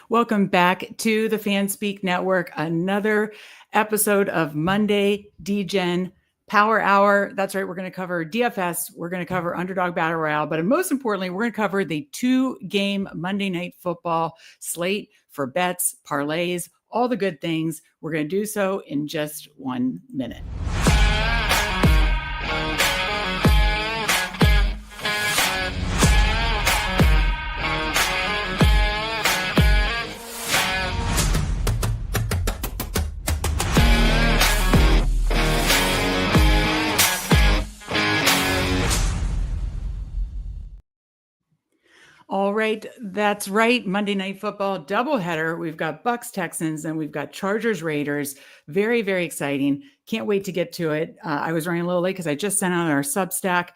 Welcome back to the Fanspeak Network. Another episode of Monday Degen Power Hour. That's right. We're going to cover DFS. We're going to cover Underdog Battle Royale. But most importantly, we're going to cover the 2-game Monday Night Football slate for bets, parlays, all the good things. We're going to do so in just 1 minute. All right. That's right. Monday Night Football doubleheader. We've got Bucks Texans and we've got Chargers Raiders. Very, very exciting. Can't wait to get to it. I was running a little late because I just sent out our Substack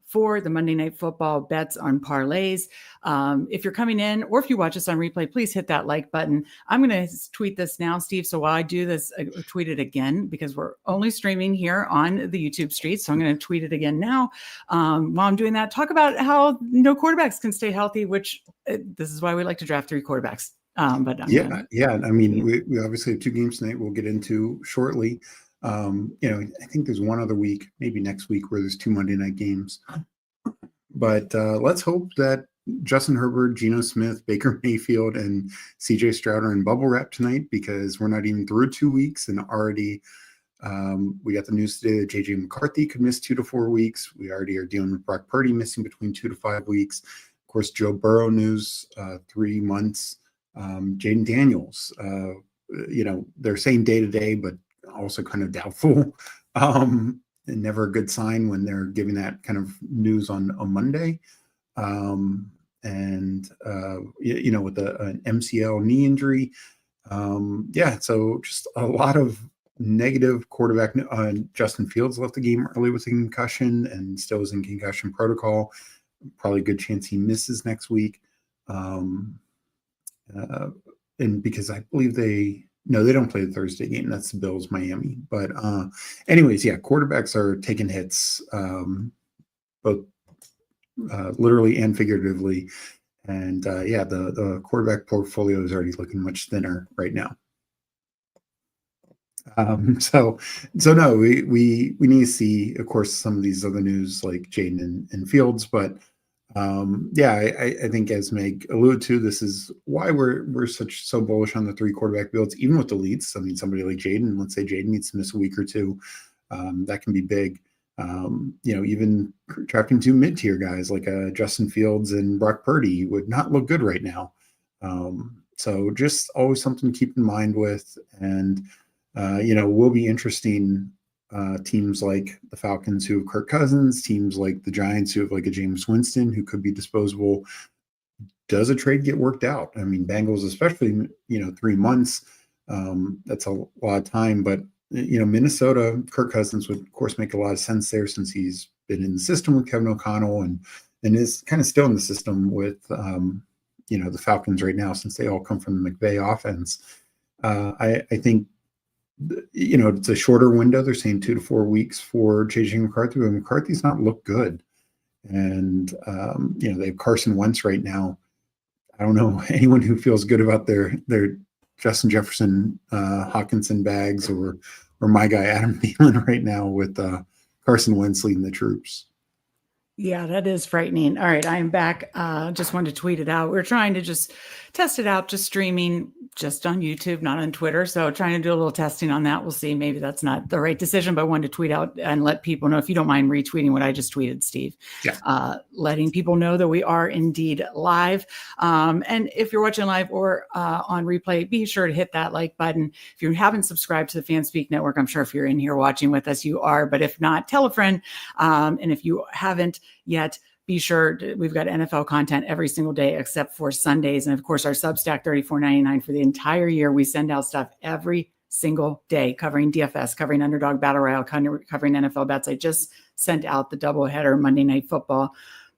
for the Monday Night Football bets on parlays. If you're coming in or if you watch us on replay, please hit that like button. I'm going to tweet this now, Steve. So while I do this, I tweet it again because we're only streaming here on the YouTube streets. So I'm going to tweet it again now. While I'm doing that, talk about how no quarterbacks can stay healthy, which this is why we like to draft 3 quarterbacks. I mean, we obviously have 2 games tonight we'll get into shortly. I think there's one other week, maybe next week, where there's 2 Monday night games. But let's hope that Justin Herbert, Geno Smith, Baker Mayfield, and CJ Stroud are in bubble wrap tonight, because we're not even through 2 weeks, and already we got the news today that JJ McCarthy could miss 2 to 4 weeks. We already are dealing with Brock Purdy missing between 2 to 5 weeks. Of course, Joe Burrow news, 3 months. Jaden Daniels, they're saying day to day, but also kind of doubtful. And never a good sign when they're giving that kind of news on a Monday. With an MCL knee injury. So just a lot of negative quarterback. Justin Fields left the game early with a concussion and still is in concussion protocol. Probably a good chance he misses next week. And because I believe they don't play the Thursday game. That's the Bills Miami. But quarterbacks are taking hits, both literally and figuratively. And the quarterback portfolio is already looking much thinner right now. We need to see, of course, some of these other news like Jaden and Fields, but I think, as Meg alluded to, this is why we're so bullish on the 3 quarterback builds, even with the leads. I mean, somebody like Jaden, let's say Jaden needs to miss a week or 2, that can be big. Even drafting 2 mid-tier guys like Justin Fields and Brock Purdy would not look good right now. So just always something to keep in mind with, and will be interesting. Teams like the Falcons who have Kirk Cousins, teams like the Giants who have like a Jameis Winston who could be disposable. Does a trade get worked out? I mean, Bengals, especially, 3 months, that's a lot of time. But, Minnesota, Kirk Cousins would, of course, make a lot of sense there, since he's been in the system with Kevin O'Connell and is kind of still in the system with, the Falcons right now, since they all come from the McVay offense. I think, it's a shorter window. They're saying 2 to 4 weeks for JJ McCarthy, but McCarthy's not looked good. And, they have Carson Wentz right now. I don't know anyone who feels good about their Justin Jefferson, Hawkinson bags, or my guy, Adam Thielen, right now, with Carson Wentz leading the troops. Yeah, that is frightening. All right, I am back. Just wanted to tweet it out. We're trying to just test it out, just streaming, just on YouTube, not on Twitter. So trying to do a little testing on that. We'll see. Maybe that's not the right decision, but I wanted to tweet out and let people know, if you don't mind retweeting what I just tweeted, Steve. Yeah. Letting people know that we are indeed live. And if you're watching live or on replay, be sure to hit that like button. If you haven't subscribed to the Fanspeak Network, I'm sure if you're in here watching with us, you are. But if not, tell a friend. And if you haven't yet, be sure we've got NFL content every single day except for Sundays. And of course, our Substack, $34.99 for the entire year. We send out stuff every single day covering DFS, covering Underdog Battle Royale, covering NFL bets. I just sent out the doubleheader Monday Night Football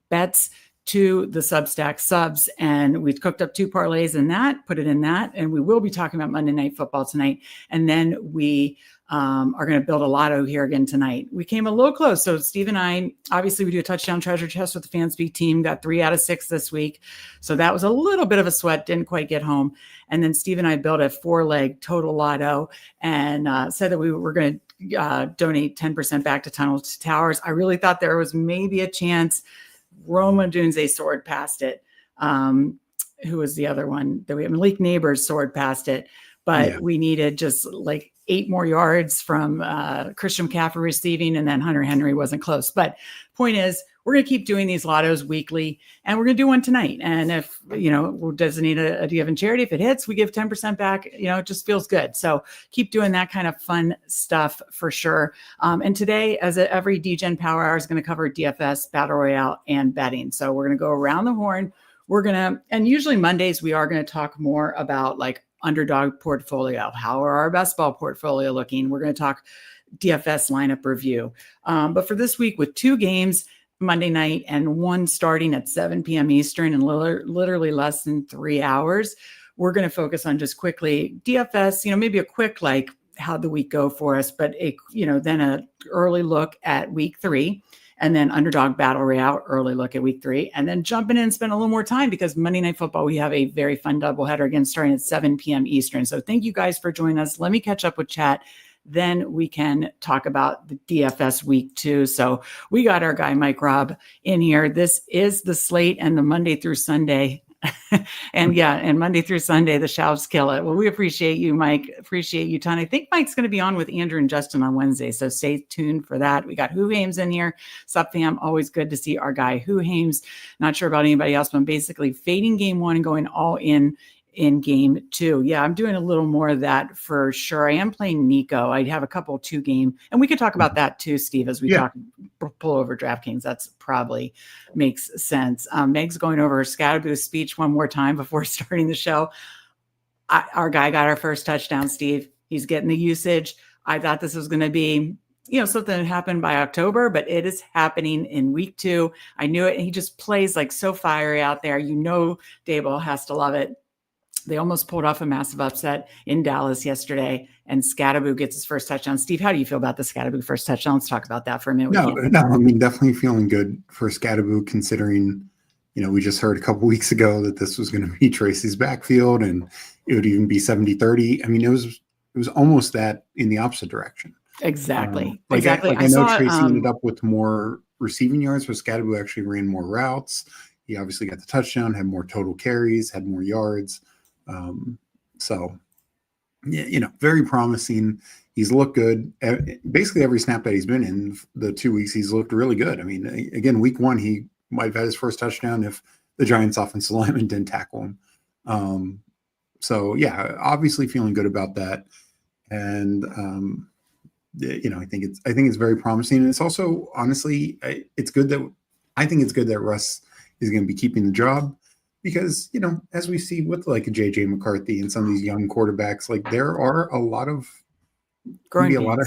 bets to the Substack subs, and we cooked up 2 parlays in that, put it in that, and we will be talking about Monday Night Football tonight. And then we are going to build a lotto here again tonight. We came a little close. So Steve and I, obviously we do a touchdown treasure chest with the Fanspeak team, got 3 out of 6 this week. So that was a little bit of a sweat, didn't quite get home. And then Steve and I built a 4-leg total lotto and said that we were going to donate 10% back to Tunnels to Towers. I really thought there was maybe a chance Roma Dunze soared past it. Who was the other one that we have? Malik Neighbors soared past it, but we needed just like 8 more yards from Christian McCaffrey receiving, and then Hunter Henry wasn't close. But point is, we're going to keep doing these lottos weekly, and we're going to do one tonight. And if, we'll designate a given charity. If it hits, we give 10% back. It just feels good. So keep doing that kind of fun stuff for sure. And today, as every Degen Power Hour is going to cover DFS, Battle Royale, and betting. So we're going to go around the horn. And usually Mondays, we are going to talk more about like Underdog portfolio. How are our best ball portfolio looking? We're going to talk DFS lineup review. But for this week, with 2 games Monday night and 1 starting at 7 p.m. Eastern in literally less than 3 hours, we're going to focus on just quickly DFS, maybe a quick, like, how'd the week go for us, but then a early look at week 3. And then Underdog Battle Royale, early look at week 3, and then jumping in and spend a little more time because Monday Night Football, we have a very fun doubleheader again starting at 7 p.m. Eastern. So thank you guys for joining us. Let me catch up with chat. Then we can talk about the DFS week 2. So we got our guy, Mike Robb, in here. This is the slate and the Monday through Sunday. and Monday through Sunday, the Shavs kill it. Well, we appreciate you, Mike. Appreciate you, ton. I think Mike's going to be on with Andrew and Justin on Wednesday, so stay tuned for that. We got Who Hames in here. Sup, fam? Always good to see our guy, Who Hames. Not sure about anybody else, but I'm basically fading game 1 and going all in game 2. Yeah, I'm doing a little more of that for sure. I am playing Nico. I have a couple 2-game, and we could talk about that too, Steve, as we pull over DraftKings. That's probably makes sense. Meg's going over her Scatterboo speech one more time before starting the show. Our guy got our first touchdown, Steve. He's getting the usage. I thought this was going to be something that happened by October, but it is happening in week 2. I knew it. And he just plays like so fiery out there. Daboll has to love it. They almost pulled off a massive upset in Dallas yesterday, and Scatterboo gets his first touchdown. Steve, how do you feel about the Scatterboo first touchdown? Let's talk about that for a minute. No, I mean, definitely feeling good for Scatterboo considering, we just heard a couple weeks ago that this was going to be Tracy's backfield and it would even be 70-30. I mean, it was almost that in the opposite direction. Exactly. Exactly. I know Tracy ended up with more receiving yards, but Scatterboo actually ran more routes. He obviously got the touchdown, had more total carries, had more yards. Very promising. He's looked good. Basically every snap that he's been in the 2 weeks, he's looked really good. I mean, again, week 1, he might have had his first touchdown if the Giants offensive lineman didn't tackle him. Obviously feeling good about that. And, I think it's very promising. And it's also, honestly, it's good that Russ is going to be keeping the job. Because, as we see with like a JJ McCarthy and some of these young quarterbacks, like there are a lot of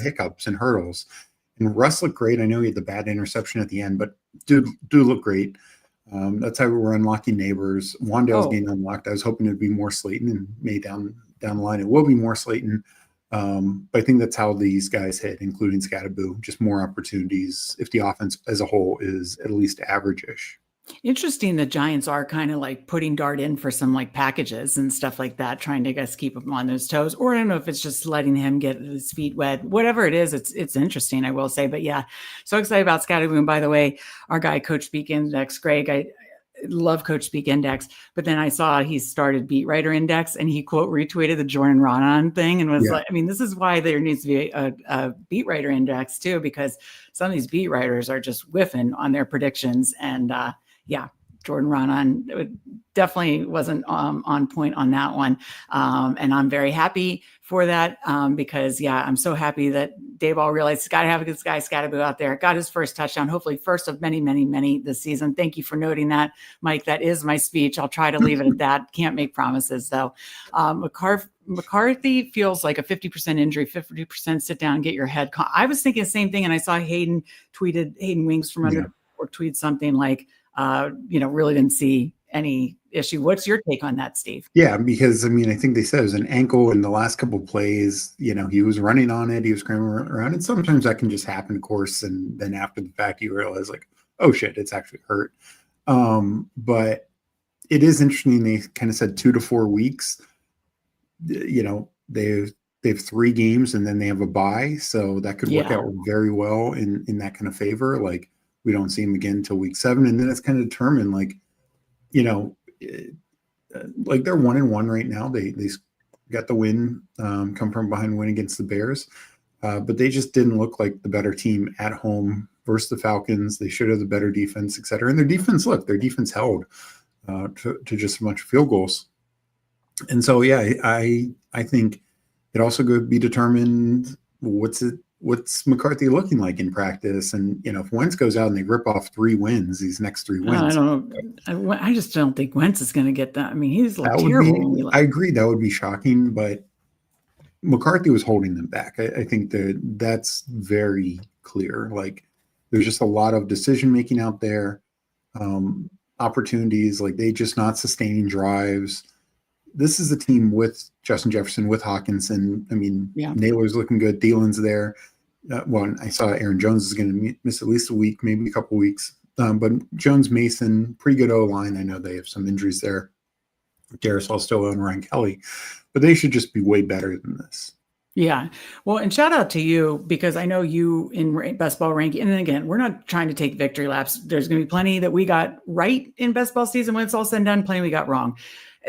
hiccups and hurdles. And Russ looked great. I know he had the bad interception at the end, but dude look great. That's how we're unlocking Neighbors. Wandale's getting unlocked. I was hoping it'd be more Slayton, and maybe down the line it will be more Slayton. But I think that's how these guys hit, including Scatterboo. Just more opportunities if the offense as a whole is at least average-ish. Interesting. The Giants are kind of like putting Dart in for some like packages and stuff like that, trying to keep him on those toes. Or I don't know if it's just letting him get his feet wet. Whatever it is, it's interesting, I will say. But yeah, so excited about Scatterboo. And by the way, our guy, Coach Speak Index, Greg, I love Coach Speak Index. But then I saw he started Beat Writer Index, and he quote retweeted the Jordan Ronan thing and was like, I mean, this is why there needs to be a Beat Writer Index too, because some of these beat writers are just whiffing on their predictions. And Jordan Ronan definitely wasn't on point on that one. And I'm very happy for that because, I'm so happy that Daboll realized he's got to have this guy Scatterboo out there. Got his first touchdown, hopefully first of many, many, many this season. Thank you for noting that, Mike. That is my speech. I'll try to leave it at that. Can't make promises, though. McCarthy feels like a 50% injury, 50% sit down, get your head caught. I was thinking the same thing, and I saw Hayden Wings from Underdog tweet something like, really didn't see any issue. What's your take on that, Steve? Yeah, because I mean, I think they said it was an ankle in the last couple of plays. He was running on it, he was scrambling around, and sometimes that can just happen, of course. And then after the fact, you realize like, oh shit, it's actually hurt. But it is interesting. They kind of said 2 to 4 weeks. They have 3 games and then they have a bye, so that could work out very well in that kind of favor. Like we don't see him again until week 7, and then it's kind of determined. Like like they're 1-1 right now. They got the win, come from behind win against the Bears, but they just didn't look like the better team at home versus the Falcons. They should have the better defense, et cetera. And their defense held to just a bunch of field goals. And so, yeah, I think it also could be determined what's McCarthy looking like in practice. And, if Wentz goes out and they rip off 3 wins, these next 3 wins. I don't know. I just don't think Wentz is going to get that. I mean, he's terrible. I agree. That would be shocking, but McCarthy was holding them back. I think that's very clear. Like there's just a lot of decision-making out there, opportunities, like they just not sustaining drives. This is a team with Justin Jefferson, with Hawkinson. I mean, Naylor's looking good. Thielen's there. I saw Aaron Jones is going to miss at least a week, maybe a couple weeks. But Jones, Mason, pretty good O-line. I know they have some injuries there. Darisaw still and Ryan Kelly, but they should just be way better than this. Yeah. Well, and shout out to you, because I know you in best ball ranking. And then again, we're not trying to take victory laps. There's going to be plenty that we got right in best ball season when it's all said and done, plenty we got wrong.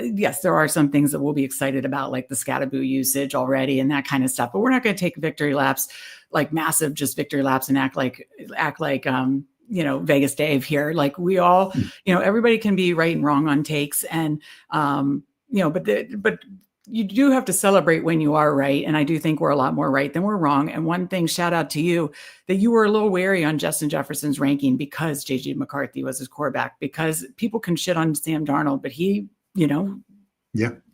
Yes, there are some things that we'll be excited about, like the Scattaboo usage already and that kind of stuff, but we're not going to take victory laps, like massive, just victory laps, and act like Vegas Dave here. Like we all, everybody can be right and wrong on takes, and but you do have to celebrate when you are right. And I do think we're a lot more right than we're wrong. And one thing, shout out to you, that you were a little wary on Justin Jefferson's ranking because JJ McCarthy was his quarterback, because people can shit on Sam Darnold, but he,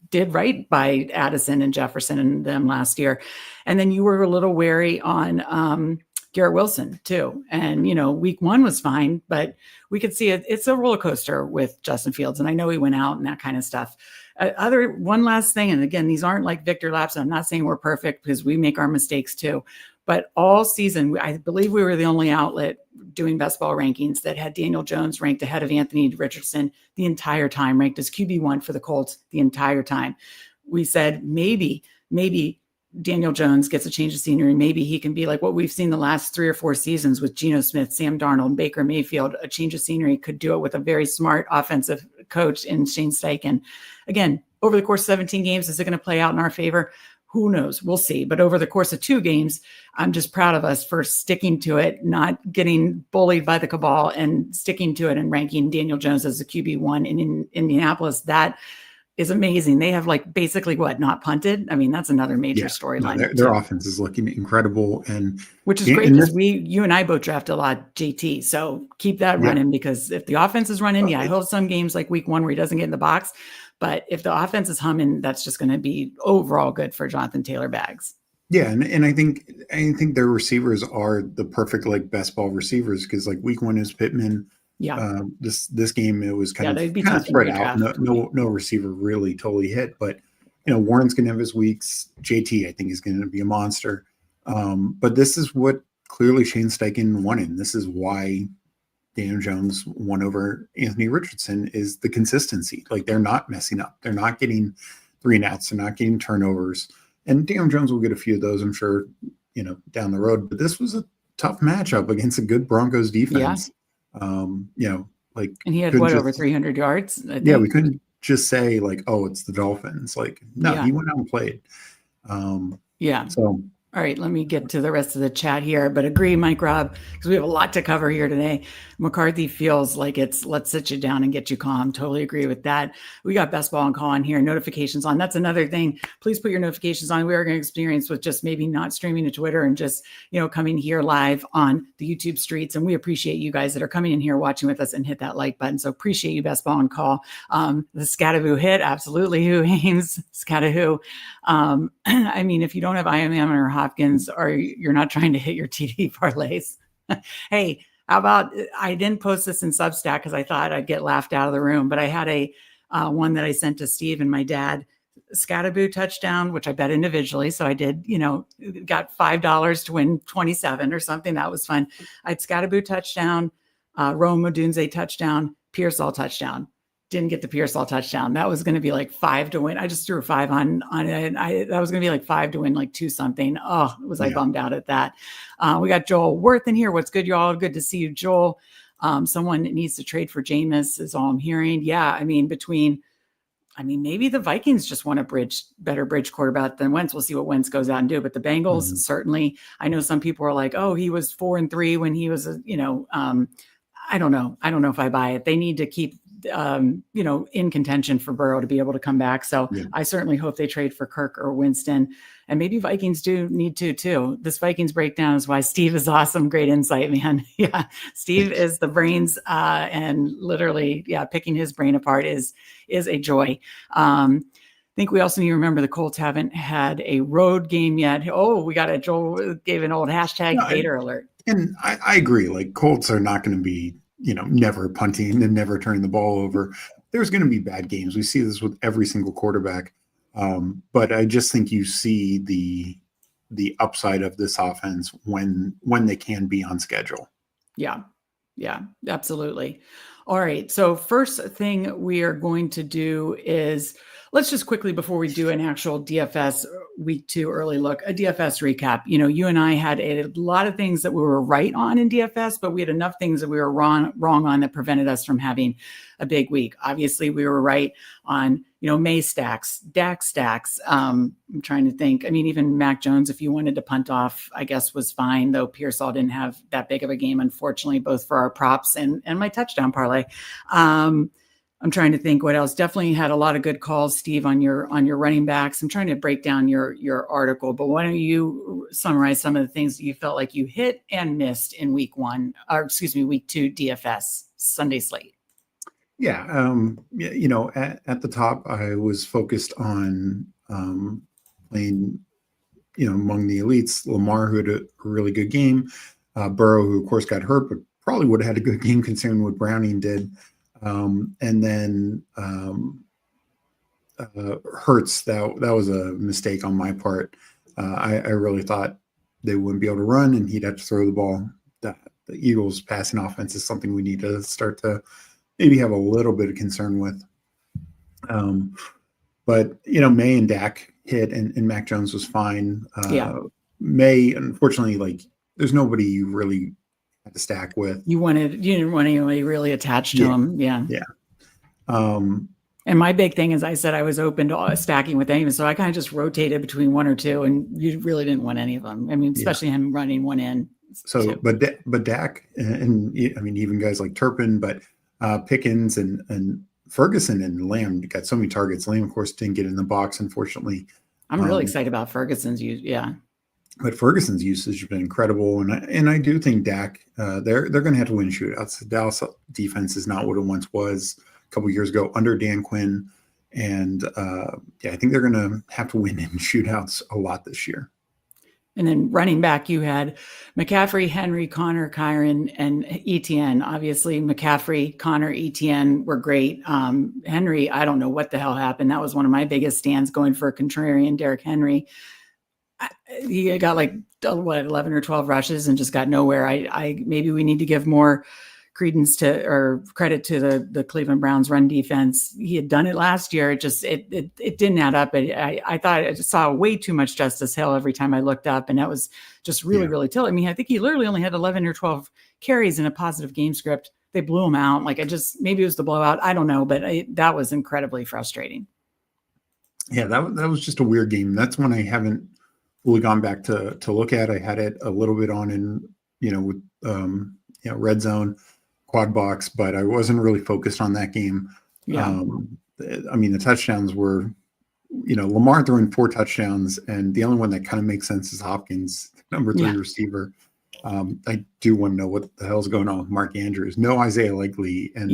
did right by Addison and Jefferson and them last year. And then you were a little wary on Garrett Wilson too. And, week 1 was fine, but we could see it's a roller coaster with Justin Fields. And I know he went out and that kind of stuff. One last thing, and again, these aren't like victor laps. I'm not saying we're perfect, because we make our mistakes too. But all season, I believe we were the only outlet doing best ball rankings that had Daniel Jones ranked ahead of Anthony Richardson the entire time, ranked as QB1 for the Colts the entire time. We said maybe Daniel Jones gets a change of scenery. Maybe he can be like what we've seen the last 3 or 4 seasons with Geno Smith, Sam Darnold, Baker Mayfield. A change of scenery could do it with a very smart offensive coach in Shane Steichen. Again, over the course of 17 games, is it going to play out in our favor? Who knows? We'll see. But over the course of 2 games, I'm just proud of us for sticking to it, not getting bullied by the cabal, and sticking to it and ranking Daniel Jones as a QB1 in Indianapolis. That is amazing. They have basically not punted. I mean, that's another major storyline. No, their offense is looking incredible, and which is great, because you and I both drafted a lot JT. So keep that running, because if the offense is running, I hope some games like week 1 where he doesn't get in the box. But if the offense is humming, that's just going to be overall good for Jonathan Taylor Bags. Yeah, and I think their receivers are the perfect best ball receivers, because week 1 is Pittman. Yeah. This game it was kind of spread out. No receiver really totally hit, but Warren's gonna have his weeks. JT I think is going to be a monster. But this is what clearly Shane Steichen wanted. This is why Daniel Jones won over Anthony Richardson, is the consistency. They're not messing up. They're not getting 3 and outs. They're not getting turnovers. And Daniel Jones will get a few of those, I'm sure, down the road. But this was a tough matchup against a good Broncos defense. And he had over 300 yards. Yeah, we couldn't just say it's the Dolphins. He went out and played. So. All right, let me get to the rest of the chat here. But agree, Mike Rob, because we have a lot to cover here today. McCarthy feels like it's let's sit you down and get you calm. Totally agree with that. We got best ball and call on here, notifications on. That's another thing. Please put your notifications on. We are going to experience with just maybe not streaming to Twitter and just, coming here live on the YouTube streets. And we appreciate you guys that are coming in here watching with us, and hit that like button. So appreciate you, best ball and call. The Scattaboo hit, absolutely. Who Haynes, Scattaboo. I mean, if you don't have IMM or Hopkins, or you're not trying to hit your TD parlays, hey, How about, I didn't post this in Substack because I thought I'd get laughed out of the room, but I had a one that I sent to Steve and my dad, Scatterboo touchdown, which I bet individually. So I did, got $5 to win 27 or something. That was fun. I had Scatterboo touchdown, Rome Odunze touchdown, Pearsall touchdown. Didn't get the Pearsall touchdown. That was going to be like 5 to win. I just threw a 5 on it. That was going to be like 5 to win, like 2 something. Oh, was I bummed out at that. We got Joel Worth in here. What's good, y'all? Good to see you, Joel. Someone needs to trade for Jameis is all I'm hearing. Yeah, I mean, maybe the Vikings just want a better bridge quarterback than Wentz. We'll see what Wentz goes out and do. But the Bengals certainly, I know some people are like, oh, he was 4-3 when he was, I don't know. I don't know if I buy it. They need to keep, in contention for Burrow to be able to come back. So I certainly hope they trade for Kirk or Winston, and maybe Vikings do need to too. This Vikings breakdown is why Steve is awesome. Great insight, man. Yeah. Steve is the brains, and literally, picking his brain apart is a joy. I think we also need to remember the Colts haven't had a road game yet. Oh, Joel gave an old hashtag hater alert. And I agree. Like, Colts are not going to be, never punting and never turning the ball over. There's going to be bad games. We see this with every single quarterback. But I just think you see the upside of this offense when they can be on schedule. Yeah, absolutely. All right. So first thing we are going to do is, let's just quickly, before we do an actual DFS week 2 early look, a DFS recap. You and I had a lot of things that we were right on in DFS, but we had enough things that we were wrong on that prevented us from having a big week. Obviously, we were right on, May stacks, Dak stacks. I'm trying to think. I mean, even Mac Jones, if you wanted to punt off, I guess was fine, though Pearsall didn't have that big of a game, unfortunately, both for our props and my touchdown parlay. I'm trying to think what else. Definitely had a lot of good calls, Steve, on your running backs. I'm trying to break down your article, but why don't you summarize some of the things that you felt like you hit and missed in week 2 DFS Sunday slate? Yeah. At the top, I was focused on playing, among the elites, Lamar, who had a really good game, Burrow, who of course got hurt, but probably would have had a good game considering what Browning did. And then Hurts, that was a mistake on my part. I really thought they wouldn't be able to run and he'd have to throw the ball. The Eagles passing offense is something we need to start to maybe have a little bit of concern with. But May and Dak hit and Mac Jones was fine. May, unfortunately, there's nobody you really had to stack with. You didn't want anybody really attached to him. Yeah. And my big thing is, I said I was open to stacking with anyone, so I kind of just rotated between 1 or 2, and you really didn't want any of them. I mean, especially him running one in. So, but Dak, and I mean, even guys like Turpin, but Pickens and Ferguson and Lamb got so many targets. Lamb, of course, didn't get in the box, unfortunately. I'm really excited about Ferguson's use. Yeah. But Ferguson's usage has been incredible, and I do think Dak, they're going to have to win shootouts. The Dallas defense is not what it once was a couple years ago under Dan Quinn, and I think they're going to have to win in shootouts a lot this year. And then running back, you had McCaffrey, Henry, Connor, Kyron, and Etienne. Obviously, McCaffrey, Connor, Etienne were great. Henry, I don't know what the hell happened. That was one of my biggest stands, going for a contrarian Derrick Henry. He got 11 or 12 rushes and just got nowhere. I maybe we need to give more credence to, or credit to, the Cleveland Browns run defense. He had done it last year. It just it didn't add up. I thought I just saw way too much Justice Hill every time I looked up, and that was just really tilting. I mean, I think he literally only had 11 or 12 carries in a positive game script. They blew him out. Maybe it was the blowout. I don't know, but that was incredibly frustrating. Yeah, that was just a weird game. That's one I haven't really gone back to look at. I had it a little bit on in with Red Zone, Quad Box, but I wasn't really focused on that game. Yeah. I mean, the touchdowns were, Lamar throwing 4 touchdowns, and the only one that kind of makes sense is Hopkins, number 3 receiver. I do want to know what the hell's going on with Mark Andrews. No Isaiah Likely, and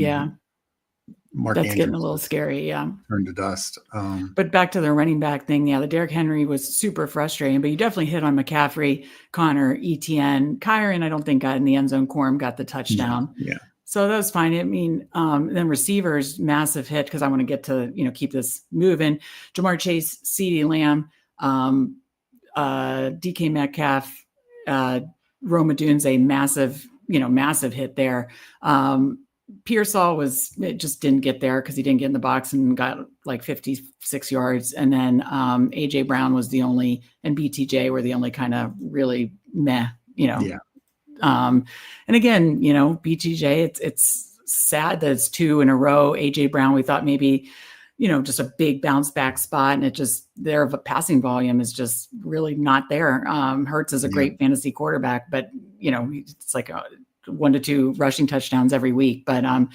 Mark That's Andrews getting a little scary. Yeah. turned to dust. But back to the running back thing. Yeah, the Derrick Henry was super frustrating, but you definitely hit on McCaffrey, Connor, ETN, Kyron. I don't think got in the end zone. Quorum got the touchdown. Yeah. So that was fine. I mean, then receivers, massive hit because I want to get to, keep this moving. Jamar Chase, CeeDee Lamb, DK Metcalf, Roma Dunze, massive hit there. Pearsall it just didn't get there because he didn't get in the box and got like 56 yards. And then AJ Brown was the only, and BTJ were the only kind of really meh, Yeah. And again, BTJ, it's sad that it's 2 in a row. AJ Brown, we thought maybe, just a big bounce back spot, and their passing volume is just really not there. Hurts is a great fantasy quarterback, but it's like 1 to 2 rushing touchdowns every week. But and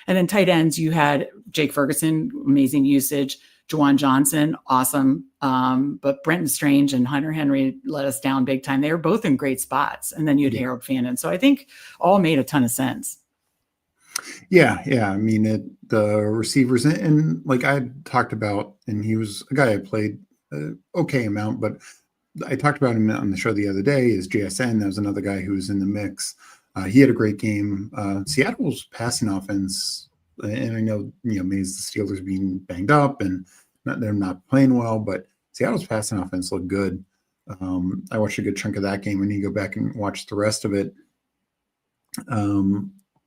then tight ends, you had Jake Ferguson, amazing usage. Juwan Johnson, awesome. But Brenton Strange and Hunter Henry let us down big time. They were both in great spots. And then you had Harold Fannin. So I think all made a ton of sense. Yeah. I mean, the receivers, and like I talked about, and he was a guy I played okay amount, but I talked about him on the show the other day, is JSN. That was another guy who was in the mix. He had a great game. Seattle's passing offense, and I know, Mays, the Steelers being banged up and they're not playing well, but Seattle's passing offense looked good. I watched a good chunk of that game, and you go back and watch the rest of it.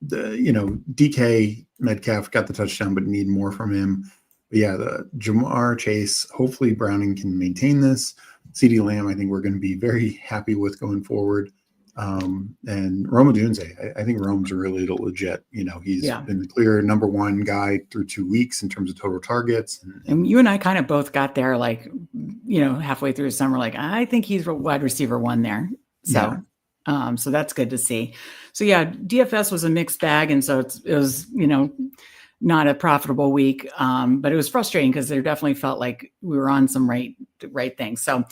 DK Metcalf got the touchdown, but need more from him. But yeah, the Jamar Chase, hopefully Browning can maintain this. CeeDee Lamb, I think we're going to be very happy with going forward. And Roma Dunze, I think Rome's really legit. He's been the clear number 1 guy through 2 weeks in terms of total targets. And you and I kind of both got there, halfway through the summer, I think he's wide receiver 1 there. So, so that's good to see. So yeah, DFS was a mixed bag. And so it was, not a profitable week. But it was frustrating because there definitely felt like we were on some right things. So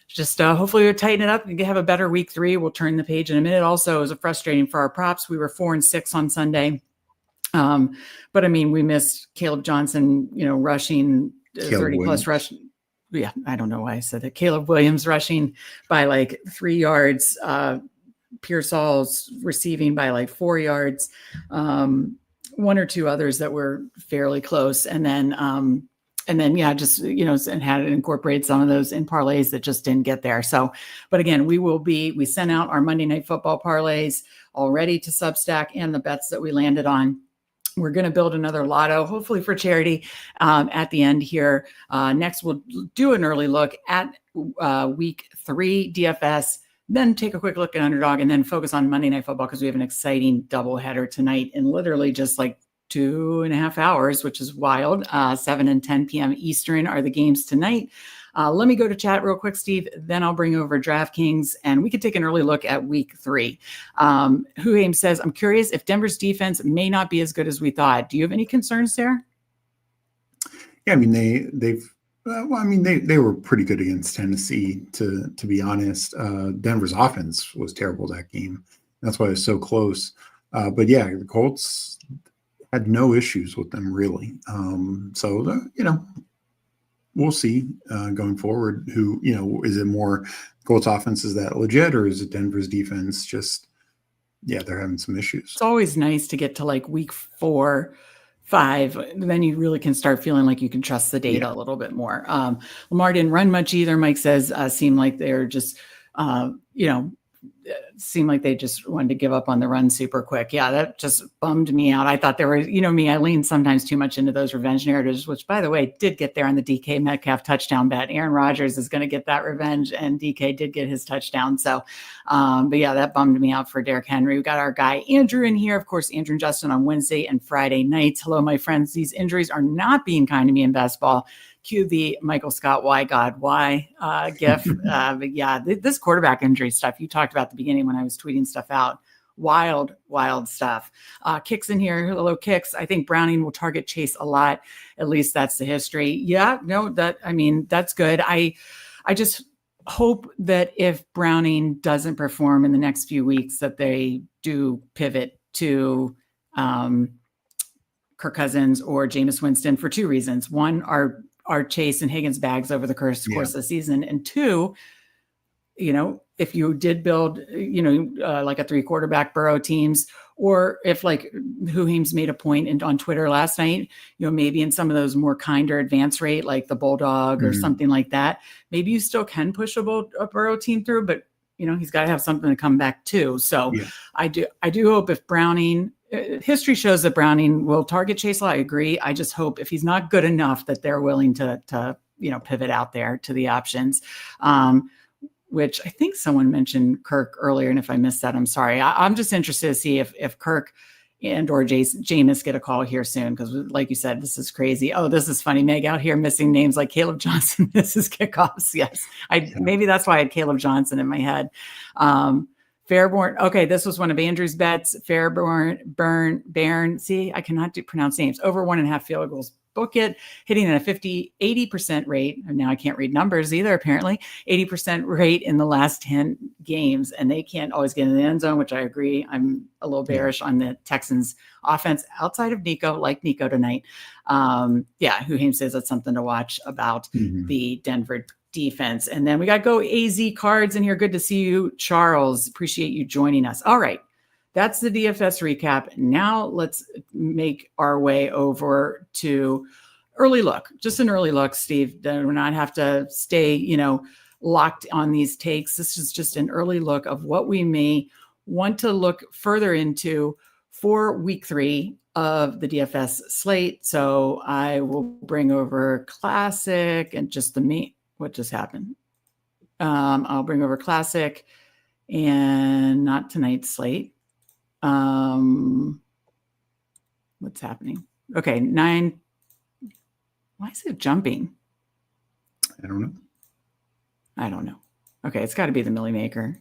just hopefully we'll tighten it up and have a better week 3. We'll turn the page in a minute. Also, it was frustrating for our props. We were 4-6 on Sunday. But I mean, we missed Caleb Johnson, rushing 30 plus rush. Yeah. I don't know why I said that. Caleb Williams rushing by 3 yards, Pearsall's receiving by 4 yards, 1 or 2 others that were fairly close. And then, just, and had it incorporate some of those in parlays that just didn't get there. So, but again, we sent out our Monday Night Football parlays already to Substack and the bets that we landed on. We're going to build another lotto, hopefully for charity, at the end here. Next, we'll do an early look at week 3 DFS, then take a quick look at Underdog, and then focus on Monday Night Football because we have an exciting doubleheader tonight in literally just 2.5 hours, which is wild. 7 and 10 p.m. Eastern are the games tonight. Let me go to chat real quick, Steve. Then I'll bring over DraftKings, and we could take an early look at week 3. Huaim says, I'm curious if Denver's defense may not be as good as we thought. Do you have any concerns there? Yeah, I mean, they were pretty good against Tennessee, to be honest. Denver's offense was terrible that game. That's why it was so close. But yeah, the Colts had no issues with them, really. We'll see going forward who, is it more Colts offense is that legit, or is it Denver's defense just, they're having some issues. It's always nice to get to week 4, 5, then you really can start feeling like you can trust the data a little bit more. Lamar didn't run much either. Mike says, seemed like they're just, seemed like they just wanted to give up on the run super quick. Yeah, that just bummed me out. I thought there were, me, I lean sometimes too much into those revenge narratives, which, by the way, did get there on the DK Metcalf touchdown bet. Aaron Rodgers is going to get that revenge, and DK did get his touchdown. So, but yeah, that bummed me out for Derrick Henry. We got our guy Andrew in here. Of course, Andrew and Justin on Wednesday and Friday nights. Hello, my friends. These injuries are not being kind to me in best ball. Cue the Michael Scott, why God, why gif. But yeah, this quarterback injury stuff you talked about at the beginning when I was tweeting stuff out. Wild stuff. Kicks in here. Hello, Kicks. I think Browning will target Chase a lot. At least that's the history. Yeah, no, that's good. I just hope that if Browning doesn't perform in the next few weeks, that they do pivot to Kirk Cousins or Jameis Winston for two reasons. One, are Chase and Higgins bags over the course of the season. And two, if you did build, like a 3 quarterback Burrow teams, or if like Huheem's made a point on Twitter last night, maybe in some of those more kinder advance rate, like the Bulldog or something like that, maybe you still can push a Burrow team through, but he's got to have something to come back to. So I do hope if Browning, history shows that Browning will target Chase. I agree. I just hope if he's not good enough that they're willing to pivot out there to the options. Which I think someone mentioned Kirk earlier. And if I missed that, I'm sorry. I'm just interested to see if Kirk and or Jameis get a call here soon. Because like you said, this is crazy. Oh, this is funny. Meg out here missing names like Caleb Johnson. This is kickoffs. Yes. Maybe that's why I had Caleb Johnson in my head. Fairborn. Okay, this was one of Andrew's bets. Bairn. See, I cannot pronounce names. Over 1.5 field goals. Book it, hitting at a 80% rate. And now I can't read numbers either, apparently. 80% rate in the last 10 games. And they can't always get in the end zone, which I agree. I'm a little bearish on the Texans offense outside of Nico, like Nico tonight. Huheem says that's something to watch about the Denver defense. And then we got Go AZ Cards in here. Good to see you, Charles. Appreciate you joining us. All right. That's the DFS recap. Now let's make our way over to early look. Just an early look, Steve. Do not have to stay, locked on these takes. This is just an early look of what we may want to look further into for week 3 of the DFS slate. So I will bring over Classic and just what just happened? I'll bring over Classic and not tonight's slate. What's happening? Okay, 9. Why is it jumping? I don't know. Okay, it's got to be the Millie Maker.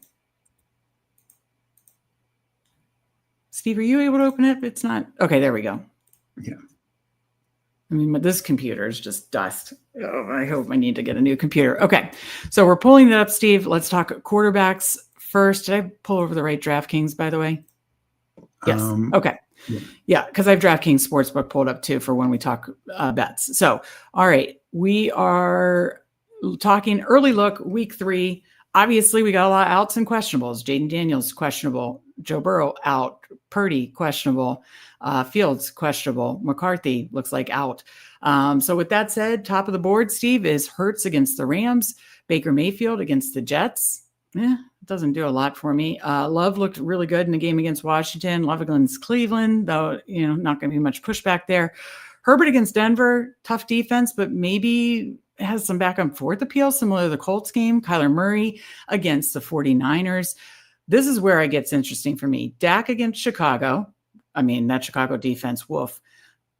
Steve, are you able to open it? It's not. Okay, there we go. Yeah. I mean, this computer is just dust. Oh, I hope I need to get a new computer. Okay, so we're pulling that up, Steve. Let's talk quarterbacks first. Did I pull over the right DraftKings, by the way? Yes. Okay. Yeah, because I have DraftKings Sportsbook pulled up too for when we talk bets. So, all right, we are talking early look, week 3. Obviously, we got a lot of outs and questionables. Jaden Daniels, questionable. Joe Burrow, out. Purdy, questionable. Fields, questionable. McCarthy looks like out. So with that said, top of the board, Steve, is Hurts against the Rams. Baker Mayfield against the Jets. It doesn't do a lot for me. Love looked really good in the game against Washington. Love against Cleveland, though, not going to be much pushback there. Herbert against Denver, tough defense, but maybe has some back and forth appeal, similar to the Colts game. Kyler Murray against the 49ers. This is where it gets interesting for me. Dak against Chicago. I mean, that Chicago defense, woof.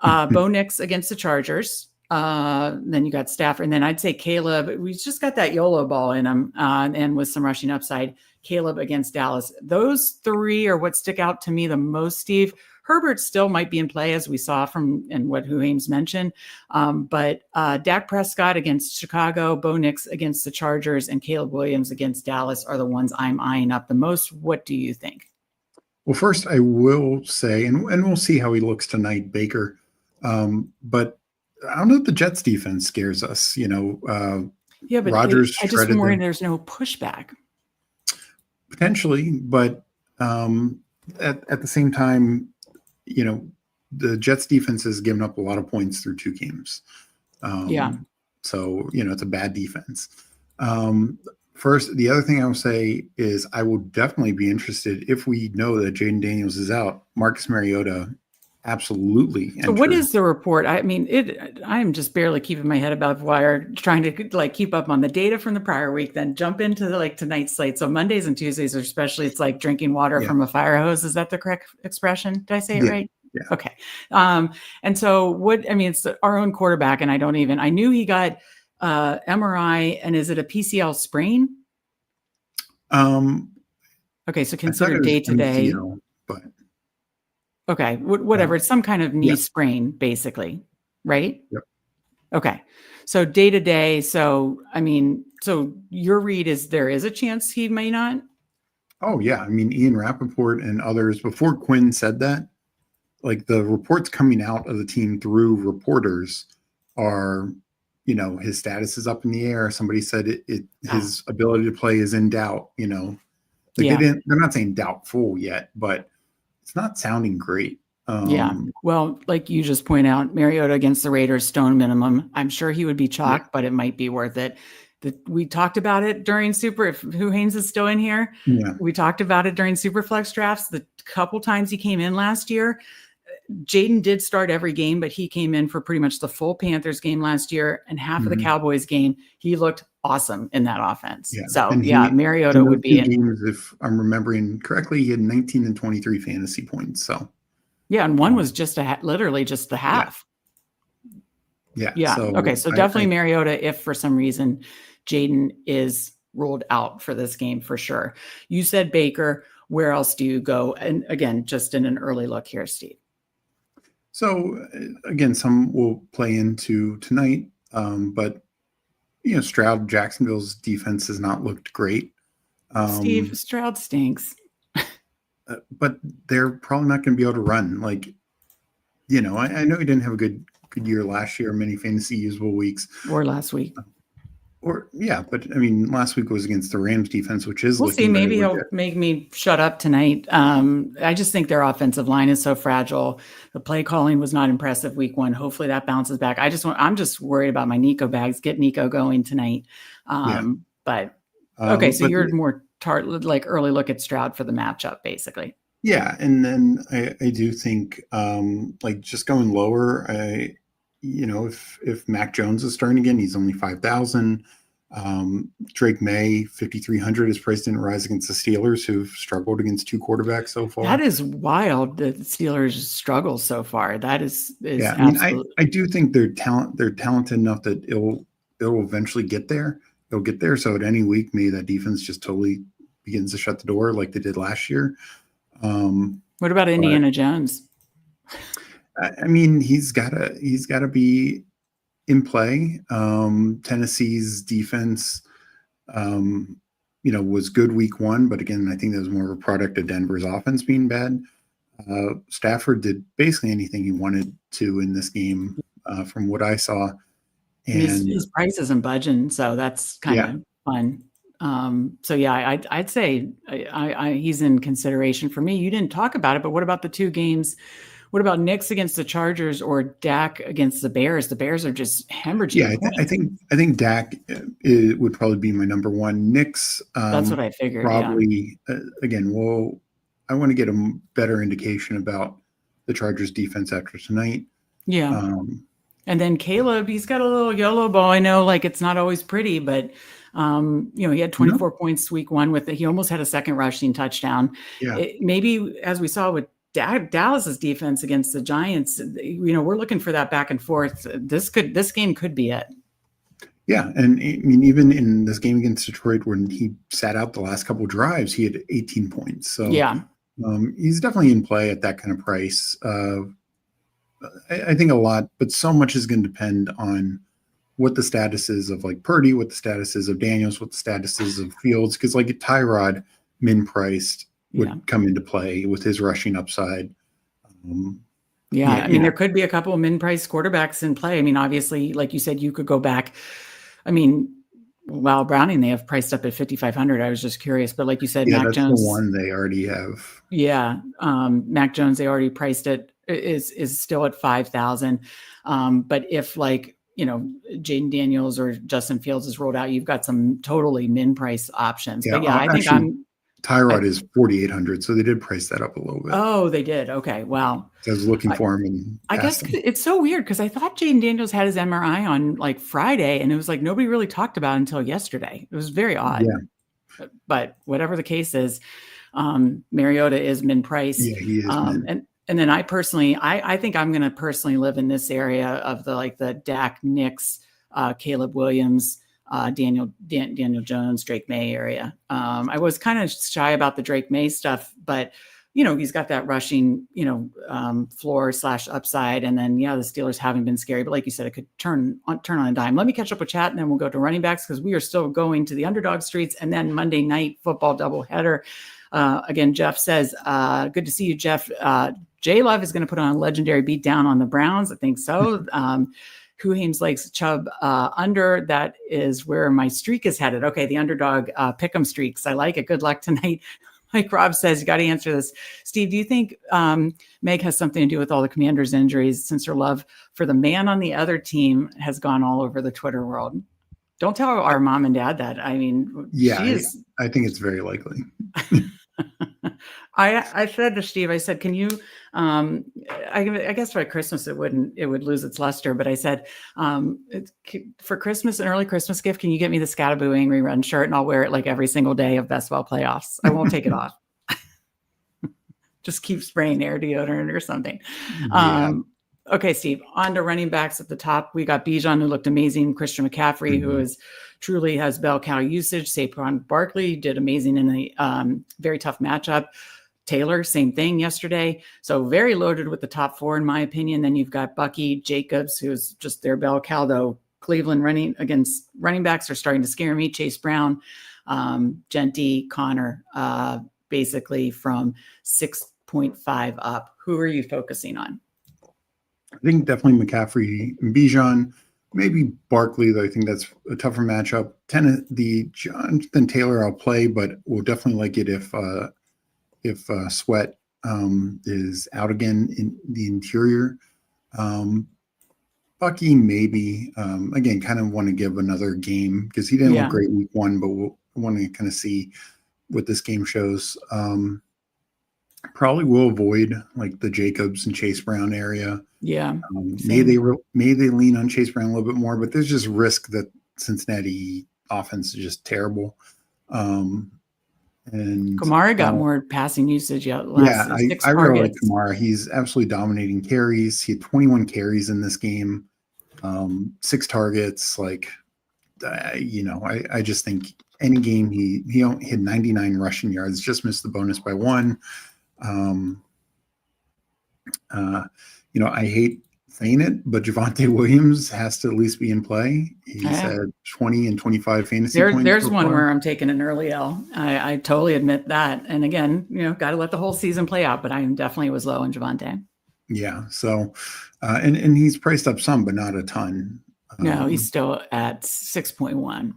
Bo Nix against the Chargers. Then you got Stafford. And then I'd say Caleb. We just got that YOLO ball in him and with some rushing upside. Caleb against Dallas. Those 3 are what stick out to me the most, Steve. Herbert still might be in play, as we saw from and what Huheem's mentioned. But Dak Prescott against Chicago, Bo Nix against the Chargers, and Caleb Williams against Dallas are the ones I'm eyeing up the most. What do you think? Well, first I will say, and we'll see how he looks tonight, Baker. But I don't know if the Jets defense scares us. But Rodgers I just worry there's no pushback. Potentially, but at the same time, the Jets defense has given up a lot of points through 2 games. So, it's a bad defense. First, the other thing I will say is I will definitely be interested if we know that Jaden Daniels is out. Marcus Mariota, absolutely. So what is the report? I mean, I'm just barely keeping my head above water, trying to keep up on the data from the prior week, then jump into tonight's slate. So Mondays and Tuesdays, especially, it's like drinking water from a fire hose. Is that the correct expression? Did I say it right? Yeah. Okay. And so it's our own quarterback. And I knew he got MRI, and is it a PCL sprain? Okay. So consider day to day, but okay. Whatever. It's some kind of knee sprain, basically. Right. Yep. Okay. So day to day. So your read is there is a chance he may not. Oh yeah. Ian Rappaport and others before Quinn said that, like the reports coming out of the team through reporters are, his status is up in the air. Somebody said his ability to play is in doubt, like they're not saying doubtful yet, but it's not sounding great. Well, like you just point out, Mariota against the Raiders, stone minimum. I'm sure he would be chalked, but it might be worth it. We talked about it during who Haynes is still in here. Yeah. We talked about it during Superflex drafts. The couple times he came in last year, Jaden did start every game, but he came in for pretty much the full Panthers game last year and half of the Cowboys game. He looked awesome in that offense. Yeah. So Mariota would be games, if I'm remembering correctly, he had 19 and 23 fantasy points. So and one was just literally just the half. Yeah. So definitely Mariota, if for some reason Jaden is ruled out for this game for sure. You said Baker. Where else do you go? And again, just in an early look here, Steve. So again, some will play into tonight, but Stroud, Jacksonville's defense has not looked great. Steve, Stroud stinks. But they're probably not going to be able to run. Like, I know he didn't have a good year last year, many fantasy usable weeks. Or last week. But I mean, last week was against the Rams defense, which is we'll see. Maybe he'll make me shut up tonight. I just think their offensive line is so fragile. The play calling was not impressive week one. Hopefully that bounces back. I'm just worried about my Nico bags. Get Nico going tonight. But okay, so you're more like early look at Stroud for the matchup, basically. Yeah, and then I do think like just going lower. If Mac Jones is starting again, he's only 5,000. Drake May, 5,300. His price didn't rise against the Steelers, who've struggled against two quarterbacks so far. That is wild. The Steelers struggle so far. That is yeah. I mean, I do think they're talented enough that it'll eventually get there. It'll get there. So at any week, maybe that defense just totally begins to shut the door like they did last year. What about Indiana Jones? I mean, he's gotta be in play. Tennessee's defense, was good week one, but again, I think that was more of a product of Denver's offense being bad. Stafford did basically anything he wanted to in this game, from what I saw. And his price isn't budging, so that's kind of fun. I'd say he's in consideration for me. You didn't talk about it, but what about the two games? What about Knicks against the Chargers or Dak against the Bears? The Bears are just hemorrhaging. Yeah, I think Dak would probably be my number one. Knicks. That's what I figured. Probably again. I want to get a better indication about the Chargers defense after tonight. Yeah. And then Caleb, he's got a little YOLO ball. I know, like it's not always pretty, but he had 24 points week one with it. He almost had a second rushing touchdown. Yeah. Maybe as we saw with Dallas's defense against the Giants, we're looking for that back and forth. This game could be it. Yeah, and I mean, even in this game against Detroit, when he sat out the last couple of drives, he had 18 points. So he's definitely in play at that kind of price. I think a lot, but so much is going to depend on what the status is of like Purdy, what the status is of Daniels, what the status is of Fields, because like Tyrod min priced would come into play with his rushing upside. I mean, there could be a couple of min-price quarterbacks in play. I mean, obviously, like you said, you could go back. I mean, Browning, they have priced up at 5,500. I was just curious, but like you said, Mac Jones, the one they already have. Yeah, Mac Jones, they already priced it is still at 5,000. But if Jaden Daniels or Justin Fields is rolled out, you've got some totally min-price options. Yeah, but I think Tyrod is 4,800, so they did price that up a little bit. Oh, they did. Okay, wow. So I was looking for him, and I guess it's so weird because I thought Jaden Daniels had his MRI on like Friday, and it was like nobody really talked about it until yesterday. It was very odd. Yeah. But whatever the case is, Mariota is min-price. Yeah, he is. And then I personally, I think I'm going to personally live in this area of the Dak, Knicks, Caleb Williams, Daniel Jones, Drake May area. I was kind of shy about the Drake May stuff, but he's got that rushing, floor / upside. And then, the Steelers haven't been scary, but like you said, it could turn on a dime. Let me catch up with chat and then we'll go to running backs because we are still going to the Underdog streets and then Monday night football doubleheader. Again, Jeff says, good to see you, Jeff. J Love is going to put on a legendary beatdown on the Browns. I think so. Who likes Chubb under. That is where my streak is headed. Okay, the underdog pick'em streaks. I like it. Good luck tonight. Like Rob says, you got to answer this. Steve, do you think Meg has something to do with all the Commanders' injuries, since her love for the man on the other team has gone all over the Twitter world? Don't tell our mom and dad that. I mean, Yeah, she is. I think it's very likely. I said to Steve, I said, can you, I guess by Christmas it would lose its luster. But I said, for Christmas, an early Christmas gift, can you get me the Scattaboo Angry Run shirt, and I'll wear it like every single day of best ball playoffs. I won't take it off. Just keep spraying air deodorant or something. Yeah. Okay, Steve, on to running backs at the top. We got Bijan, who looked amazing. Christian McCaffrey, who is truly has bell cow usage. Saquon Barkley did amazing in a very tough matchup. Taylor, same thing yesterday. So very loaded with the top four, in my opinion. Then you've got Bucky, Jacobs, who's just their bell cow, though. Cleveland running backs are starting to scare me. Chase Brown, Genty, Connor, basically from 6.5 up. Who are you focusing on? I think definitely McCaffrey and Bijan, maybe Barkley, though I think that's a tougher matchup. The Jonathan Taylor I'll play, but we'll definitely like it if Sweat is out again in the interior. Bucky, maybe. Again, kind of want to give another game because he didn't look great week one, but we'll want to kind of see what this game shows. Probably will avoid like the Jacobs and Chase Brown area. Yeah. May they lean on Chase Brown a little bit more, but there's just risk that Cincinnati offense is just terrible. And Kamara got more passing usage. I really like Kamara. He's absolutely dominating carries. He had 21 carries in this game, 6 targets. I just think any game he hit 99 rushing yards, just missed the bonus by 1. I hate saying it, but Javonte Williams has to at least be in play. He's had 20 and 25 fantasy points. There's one where I'm taking an early L. I totally admit that. And again, got to let the whole season play out, but I definitely was low on Javonte. Yeah. So, and he's priced up some, but not a ton. No, he's still at 6.1.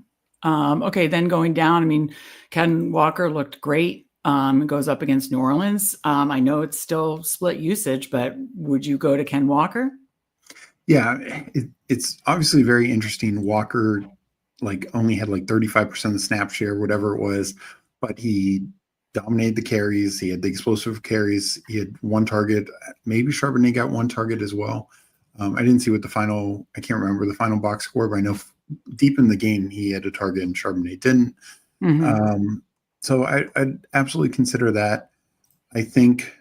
Okay. Then going down, I mean, Ken Walker looked great. Goes up against New Orleans. I know it's still split usage, but would you go to Ken Walker? Yeah, it's obviously very interesting. Walker only had 35% of the snap share, whatever it was, but he dominated the carries. He had the explosive carries. He had 1 target. Maybe Charbonnet got 1 target as well. I didn't see what I can't remember the final box score, but I know deep in the game he had a target and Charbonnet didn't. Mm-hmm. So I'd absolutely consider that. I think,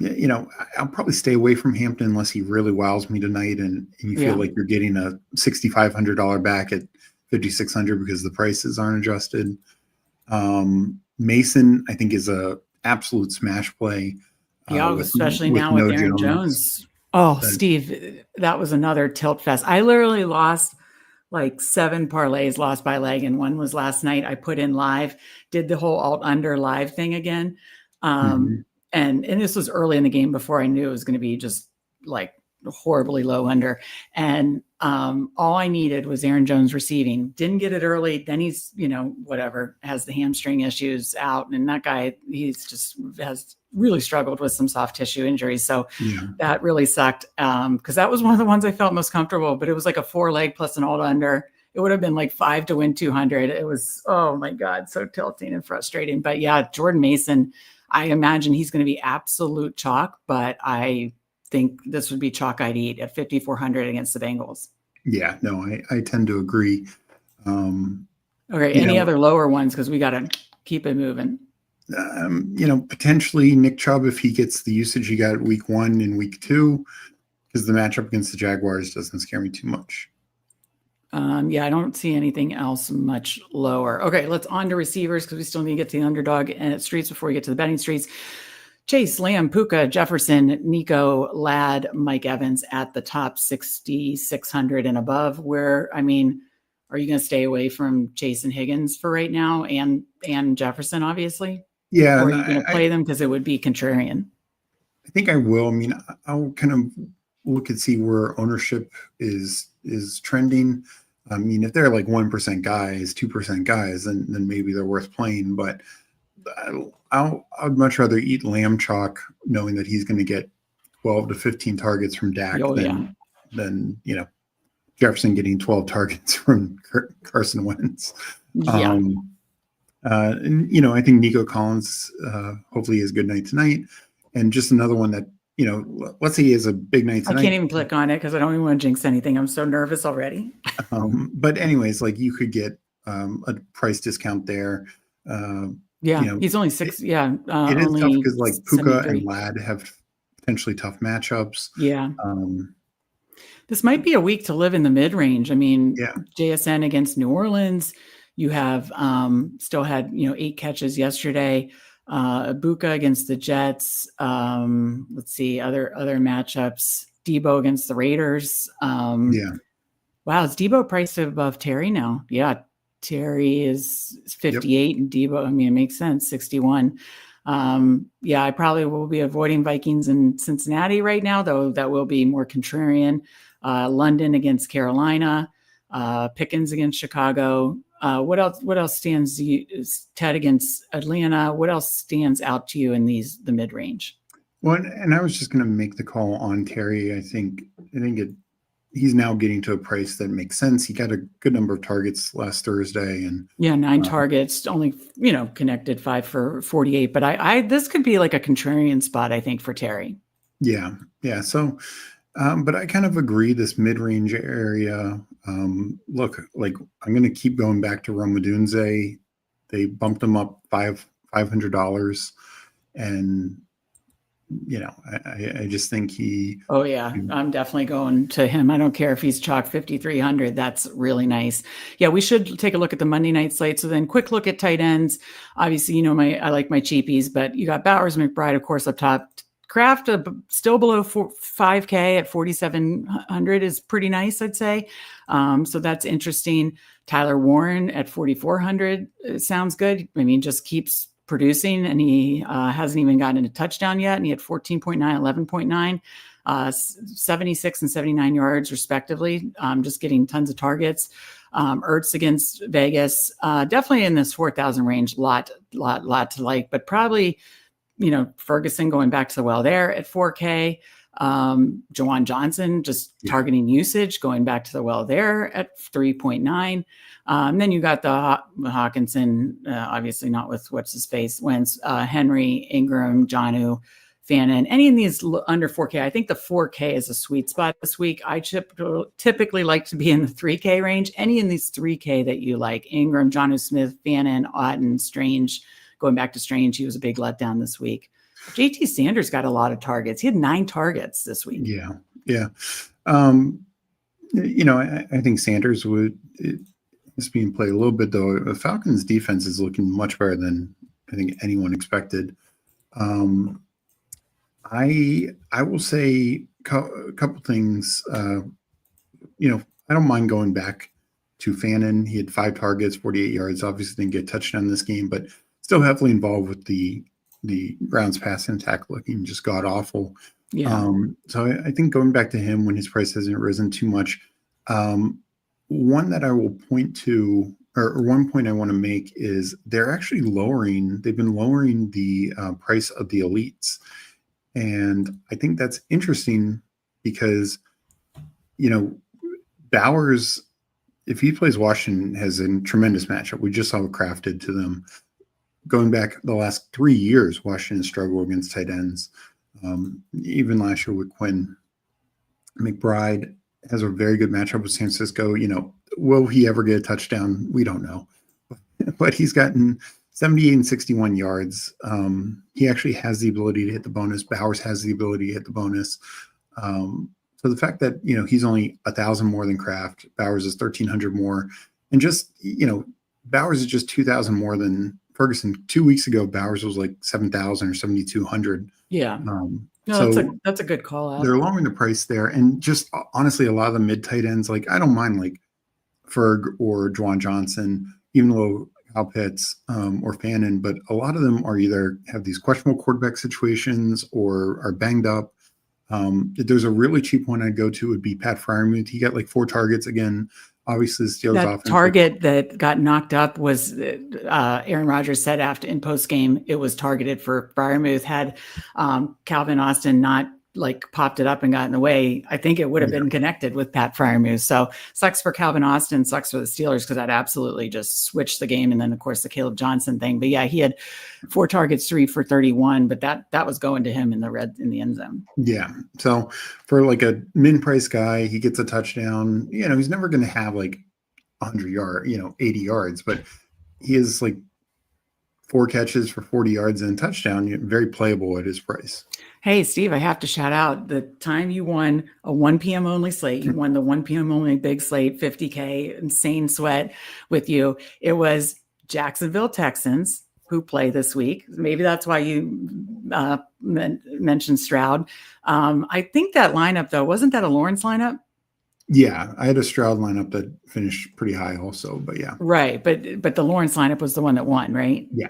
I'll probably stay away from Hampton unless he really wows me tonight and you feel like you're getting a $6,500 back at $5,600 because the prices aren't adjusted. Mason, I think, is a absolute smash play. Especially now with Aaron Jones. Oh, Steve, that was another tilt fest. I literally lost 7 parlays lost by leg, and one was last night. I put in live, did the whole alt under live thing again. And this was early in the game before I knew it was going to be just horribly low under. And all I needed was Aaron Jones receiving. Didn't get it early. Then he's, has the hamstring issues out. And that guy, has really struggled with some soft tissue injuries. So that really sucked. Because that was one of the ones I felt most comfortable, but it was like a 4-leg plus an alt under. It would have been 5 to win 200. It was, oh my God, so tilting and frustrating. But yeah, Jordan Mason, I imagine he's going to be absolute chalk, but I think this would be chalk I'd eat at 5,400 against the Bengals. Yeah, no, I tend to agree. Okay, any other lower ones? Because we got to keep it moving. Potentially Nick Chubb if he gets the usage he got week 1 and week 2, because the matchup against the Jaguars doesn't scare me too much. I don't see anything else much lower. Okay, let's on to receivers because we still need to get to the underdog and streets before we get to the betting streets. Chase, Lamb, Puka, Jefferson, Nico, Ladd, Mike Evans at the top 6,600 and above. Are you going to stay away from Chase and Higgins for right now and Jefferson, obviously? Yeah. Or are you going to play them because it would be contrarian? I think I will. I mean, I'll kind of look and see where ownership is trending. I mean, if they're like 1% guys, 2% guys, then maybe they're worth playing. But I'd much rather eat lamb chalk knowing that he's going to get 12 to 15 targets from Dak than Jefferson getting 12 targets from Carson Wentz. Yeah. And I think Nico Collins hopefully has a good night tonight. And just another one that, let's say he has a big night tonight. I can't even click on it because I don't even want to jinx anything. I'm so nervous already. But anyways, like you could get a price discount there. He's only six. It is tough because like Puka and Ladd have potentially tough matchups. Yeah. This might be a week to live in the mid-range. I mean, JSN against New Orleans. You have still had 8 catches yesterday. Ibuka against the Jets. Let's see other matchups. Debo against the Raiders. Wow, is Debo priced above Terry now? Yeah, Terry is 58 and Debo, I mean, it makes sense, 61. I probably will be avoiding Vikings in Cincinnati right now, though that will be more contrarian. London against Carolina. Pickens against Chicago. What else stands you? Ted against Atlanta. What else stands out to you in the mid range? Well, and I was just going to make the call on Terry. I think he's now getting to a price that makes sense. He got a good number of targets last Thursday, and 9 targets, only connected 5 for 48. But I this could be like a contrarian spot, I think, for Terry. Yeah. So. But I kind of agree this mid-range area. Look, like I'm going to keep going back to Romadunze. They bumped him up $500, and I just think he. Oh yeah, I'm definitely going to him. I don't care if he's chalk 5,300. That's really nice. Yeah, we should take a look at the Monday night slate. So then, quick look at tight ends. Obviously, I like my cheapies, but you got Bowers, McBride, of course, up top. Kraft still below 5K at 4,700 is pretty nice, I'd say. So that's interesting. Tyler Warren at 4,400 sounds good. I mean, just keeps producing, and he hasn't even gotten a touchdown yet. And he had 14.9, 11.9, 76 and 79 yards respectively. Just getting tons of targets. Ertz against Vegas, definitely in this 4,000 range. Lot to like, but probably. Ferguson going back to the well there at 4K. Jawan Johnson just targeting usage going back to the well there at 3.9. And then you got the Hawkinson, obviously not with what's his face, Wentz, Henry, Ingram, Jonnu, Fannin, any of these under 4K. I think the 4K is a sweet spot this week. I typically like to be in the 3K range. Any in these 3K that you like, Ingram, Jonnu Smith, Fannin, Otten, Strange. Going back to Strange, he was a big letdown this week. JT Sanders got a lot of targets. He had 9 targets this week. Yeah. I think Sanders is being played a little bit, though. The Falcons' defense is looking much better than I think anyone expected. I will say a couple things. I don't mind going back to Fannin. He had 5 targets, 48 yards. Obviously didn't get a touchdown this game, but still heavily involved with the Browns passing attack looking just god awful. Yeah. So I think going back to him when his price hasn't risen too much. One that I will point to, or one point I want to make is they've been lowering the price of the elites. And I think that's interesting because, Bowers, if he plays Washington, has a tremendous matchup. We just saw what Kraft did to them. Going back the last 3 years, Washington struggled against tight ends. Even last year with Quinn. McBride has a very good matchup with San Francisco. Will he ever get a touchdown? We don't know. But he's gotten 78 and 61 yards. He actually has the ability to hit the bonus. Bowers has the ability to hit the bonus. So the fact that, he's only 1,000 more than Kraft, Bowers is 1,300 more. And just, Bowers is just 2,000 more than Ferguson. 2 weeks ago, Bowers was like 7,000 or 7,200. Yeah. So that's a good call out. They're lowering the price there. And just honestly, a lot of the mid tight ends, like I don't mind like Ferg or Juwan Johnson, even though Kyle Pitts or Fannin, but a lot of them are either have these questionable quarterback situations or are banged up. If there's a really cheap one I'd go to would be Pat Freiermuth. He got like 4 targets again. Obviously, the Steelers that offense target that got knocked up was Aaron Rodgers said after in post game it was targeted for Freiermuth. Had Calvin Austin not like popped it up and got in the way, I think it would have been connected with Pat Freiermuth. So sucks for Calvin Austin, sucks for the Steelers because that absolutely just switched the game. And then of course the Caleb Johnson thing. But yeah, he had 4 targets, 3 for 31, but that was going to him in the end zone. Yeah. So for like a min price guy, he gets a touchdown. You know, he's never going to have like 100 yards, 80 yards, but he is like 4 catches for 40 yards and a touchdown. Very playable at his price. Hey, Steve, I have to shout out the time you won a 1 p.m. only slate. You won the 1 p.m. only big slate, 50K, insane sweat with you. It was Jacksonville Texans who play this week. Maybe that's why you mentioned Stroud. I think that lineup, though, wasn't that a Lawrence lineup? Yeah, I had a Stroud lineup that finished pretty high also, but yeah. Right, but the Lawrence lineup was the one that won, right? Yeah.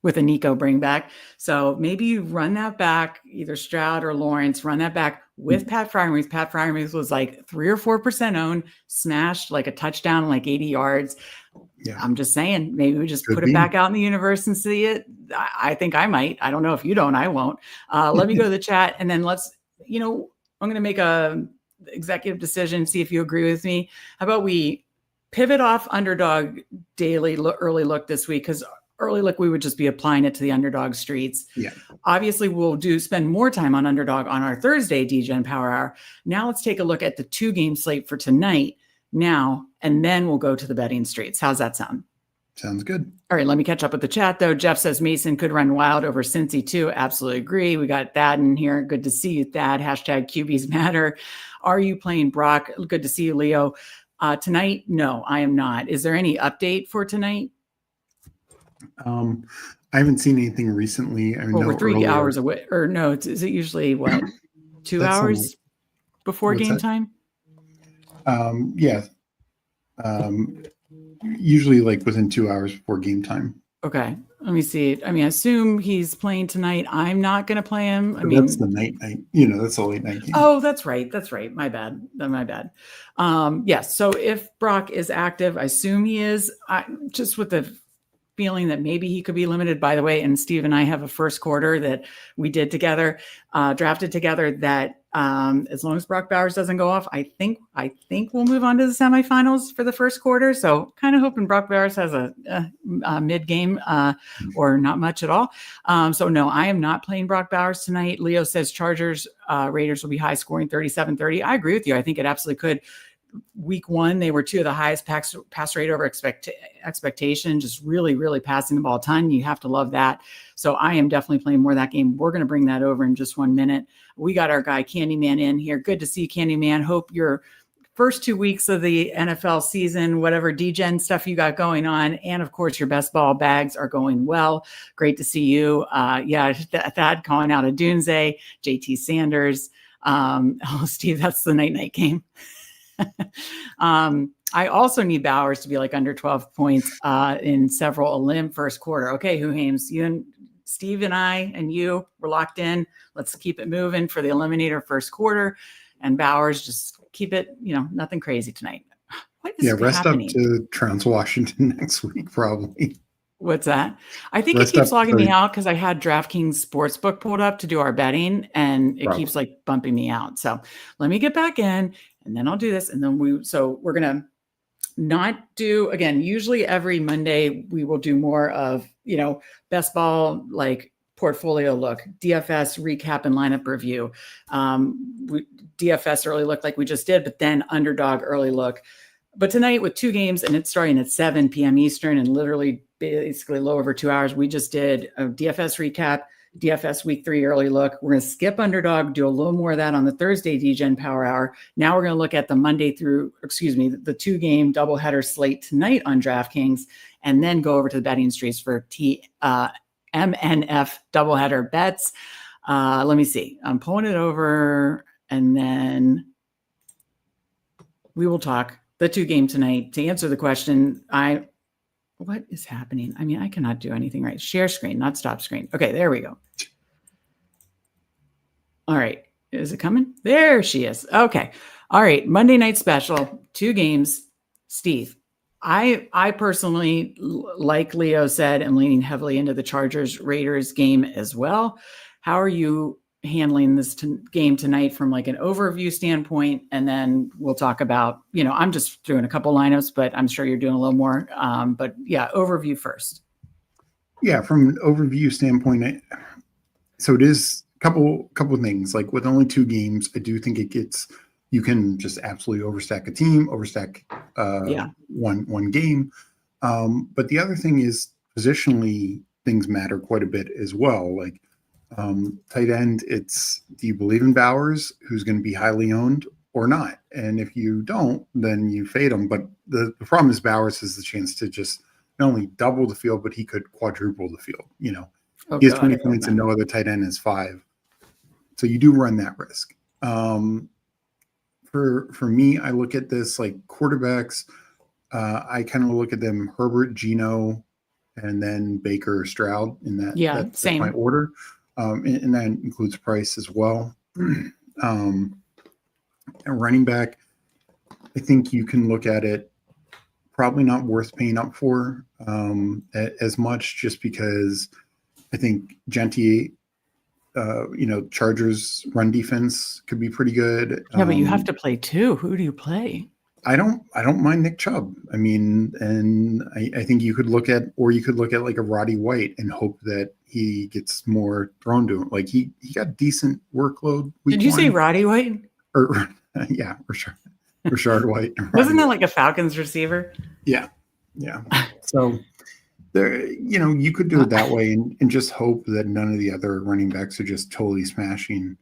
With a Nico bring back. So maybe you run that back, either Stroud or Lawrence, run that back with Pat Freiermuth. Pat Freiermuth was like 3 or 4% owned, smashed like a touchdown, like 80 yards. Yeah. I'm just saying, maybe we just put it back out in the universe and see it. I think I might. I don't know if you don't, I won't. Let me go to the chat and then let's, I'm going to make a executive decision, see if you agree with me. How about we pivot off Underdog daily early look this week? Because early look, we would just be applying it to the Underdog streets. Yeah. Obviously, we'll spend more time on Underdog on our Thursday Degen Power Hour. Now let's take a look at the 2-game slate for tonight now, and then we'll go to the betting streets. How's that sound? Sounds good. All right, let me catch up with the chat, though. Jeff says Mason could run wild over Cincy, too. Absolutely agree. We got Thad in here. Good to see you, Thad. Hashtag QBs matter. Are you playing Brock? Good to see you, Leo. Tonight, no, I am not. Is there any update for tonight? I haven't seen anything recently. I we're 3 hours away, or no? Is it usually what 2 hours before game time? Yeah. Usually like within 2 hours before game time. Okay, let me see. I assume he's playing tonight. I'm not going to play him. That's the night. That's a late night game. Oh, that's right. My bad. Yes. So if Brock is active, I assume he is. Just with the feeling that maybe he could be limited. By the way, and Steve and I have a first quarter that we did together, drafted together. That as long as Brock Bowers doesn't go off, I think we'll move on to the semifinals for the first quarter. So kind of hoping Brock Bowers has a mid game or not much at all. So no, I am not playing Brock Bowers tonight. Leo says Chargers Raiders will be high scoring 37-30. I agree with you. I think it absolutely could. Week 1, they were 2 of the highest pass rate over expectation, just really, really passing the ball a ton. You have to love that. So I am definitely playing more of that game. We're going to bring that over in just 1 minute. We got our guy Candyman in here. Good to see you, Candyman. Hope your first 2 weeks of the NFL season, whatever Degen stuff you got going on, and of course your best ball bags are going well. Great to see you. Thad calling out a Dunze, JT Sanders. Steve, that's the night game. I also need Bowers to be like under 12 points in several elim first quarter. Okay, Hames, you and Steve and I and you were locked in. Let's keep it moving for the eliminator first quarter, and Bowers just keep it, nothing crazy tonight. What is rest happening? Up to Trounce Washington next week, probably. What's that? I think it keeps logging me out because I had DraftKings Sportsbook pulled up to do our betting, and it keeps like bumping me out. So let me get back in. And then I'll do this. And then we're going to not do, again, usually every Monday, we will do more of, best ball, like portfolio look, DFS recap and lineup review. DFS early look like we just did, but then Underdog early look. But tonight with 2 games and it's starting at 7 p.m. Eastern and literally basically a little over 2 hours, we just did a DFS recap, DFS week 3 early look. We're going to skip Underdog, do a little more of that on the Thursday Degen Power Hour. Now we're going to look at the the 2-game doubleheader slate tonight on DraftKings, and then go over to the betting streets for MNF doubleheader bets. Let me see. I'm pulling it over, and then we will talk the 2-game tonight. To answer the question, What is happening? I mean, I cannot do anything right. Share screen, not stop screen. Okay, there we go. All right. Is it coming? There she is. Okay. All right. Monday night special, 2 games. Steve, I personally, like Leo said, am leaning heavily into the Chargers Raiders game as well. How are you handling this game tonight from like an overview standpoint? And then we'll talk about, I'm just doing a couple lineups, but I'm sure you're doing a little more. But yeah, overview first. Yeah, from an overview standpoint, so it is a couple of things. Like with only 2 games, I do think you can just absolutely overstack a team, overstack one game. But the other thing is positionally, things matter quite a bit as well. Like tight end, do you believe in Bowers, who's going to be highly owned or not? And if you don't, then you fade him. But the problem is Bowers has the chance to just not only double the field, but he could quadruple the field. He has 20 points and no other tight end has 5. So you do run that risk. For me, I look at this like quarterbacks. I kind of look at them: Herbert, Geno, and then Baker, Stroud. In that's same. my order, and that includes Price as well. And running back, I think you can look at it. Probably not worth paying up for as much, just because I think Genty, Chargers run defense could be pretty good. Yeah, but you have to play 2. Who do you play? I don't mind Nick Chubb. I mean, and I think you could look at like a Roddy White and hope that he gets more thrown to him. Like he got decent workload. Did you say Roddy White? Or yeah, for sure. Rashard White. Wasn't that like a Falcons receiver? Yeah. So there, you could do it that way and just hope that none of the other running backs are just totally smashing.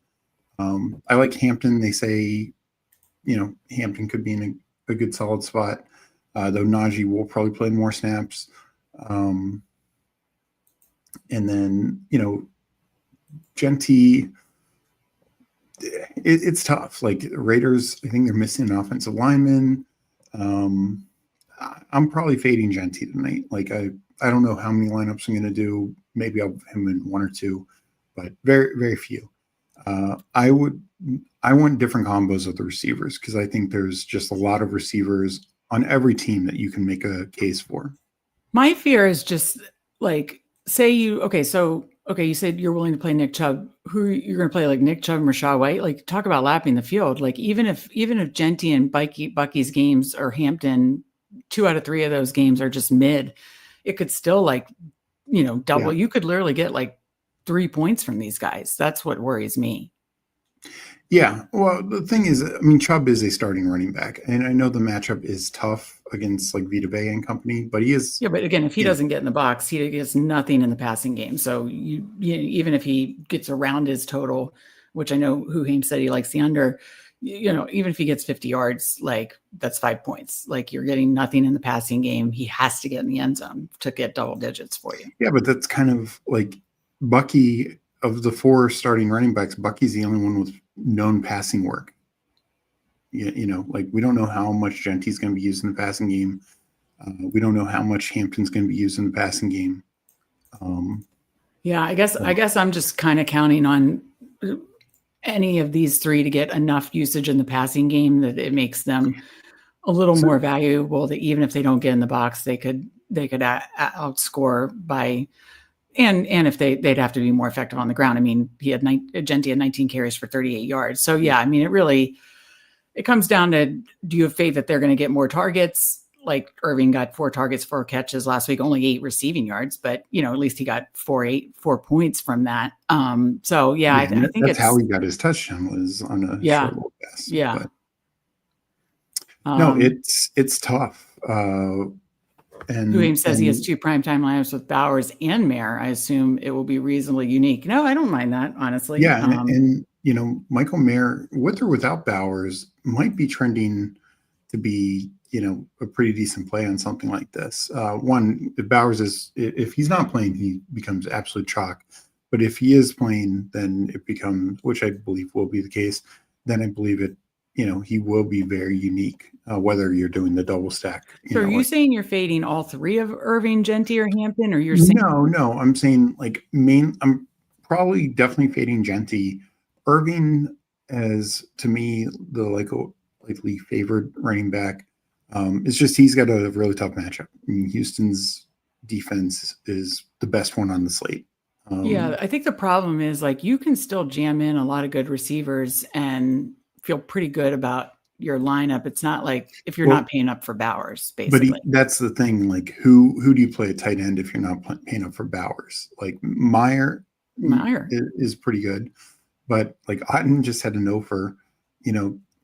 I like Hampton. They say, Hampton could be in a good solid spot, though Najee will probably play more snaps. And then, Genty, it's tough. Like Raiders, I think they're missing an offensive lineman. I'm probably fading Genty tonight. Like I don't know how many lineups I'm going to do. Maybe I'll have him in 1 or 2, but very, very few. I want different combos of the receivers because I think there's just a lot of receivers on every team that you can make a case for. My fear is just like, you said you're willing to play Nick Chubb. Who you're going to play, like Nick Chubb and Rashad White? Like, talk about lapping the field. Like, even if Genty and Bucky's games or Hampton, 2 out of 3 of those games are just mid, it could still double. Yeah. You could literally get like 3 points from these guys. That's what worries me. Yeah. Well, the thing is, I mean, Chubb is a starting running back, and I know the matchup is tough against like Vita Vea and company, but he is. Yeah, but again, if he doesn't get in the box, he gets nothing in the passing game. So you even if he gets around his total, which I know Huheim said he likes the under, even if he gets 50 yards, like that's 5 points. Like you're getting nothing in the passing game. He has to get in the end zone to get double digits for you. Yeah, but that's kind of like Bucky. Of the 4 starting running backs, Bucky's the only one with known passing work. Like we don't know how much Genty's going to be used in the passing game. We don't know how much Hampton's going to be used in the passing game. I guess I'm just kind of counting on any of these 3 to get enough usage in the passing game that it makes them a little more valuable. That even if they don't get in the box, they could outscore by. And if they'd have to be more effective on the ground. I mean, Genty had 19 carries for 38 yards. So yeah, I mean, it comes down to, do you have faith that they're going to get more targets? Like Irving got 4 targets, 4 catches last week, only 8 receiving yards, but at least he got 4 points from that. So yeah, I think that's how he got his touchdown, was on a short little pass. Yeah. But, no, it's tough. And Huheim says he has 2 primetime lineups with Bowers and Mayer. I assume it will be reasonably unique. No, I don't mind that, honestly. Yeah, and Michael Mayer, with or without Bowers, might be trending to be, a pretty decent play on something like this. One, if Bowers if he's not playing, he becomes absolute chalk. But if he is playing, then it becomes, which I believe will be the case, then I believe it, he will be very unique. whether you're doing the double stack. So are you Like, saying you're fading all three of Irving, Genty, or Hampton, or you're saying no, I'm saying like I'm probably definitely fading Genty. Irving as to me the likely favored running back. It's just he's got a really tough matchup. I mean, Houston's defense is the best one on the slate. Yeah, I think the problem is like you can still jam in a lot of good receivers and feel pretty good about your lineup. It's not like if you're not paying up for Bowers, basically. That's the thing. Like, who do you play at tight end if you're not paying up for Bowers? Like Meyer is pretty good, but like Otten just had a no for.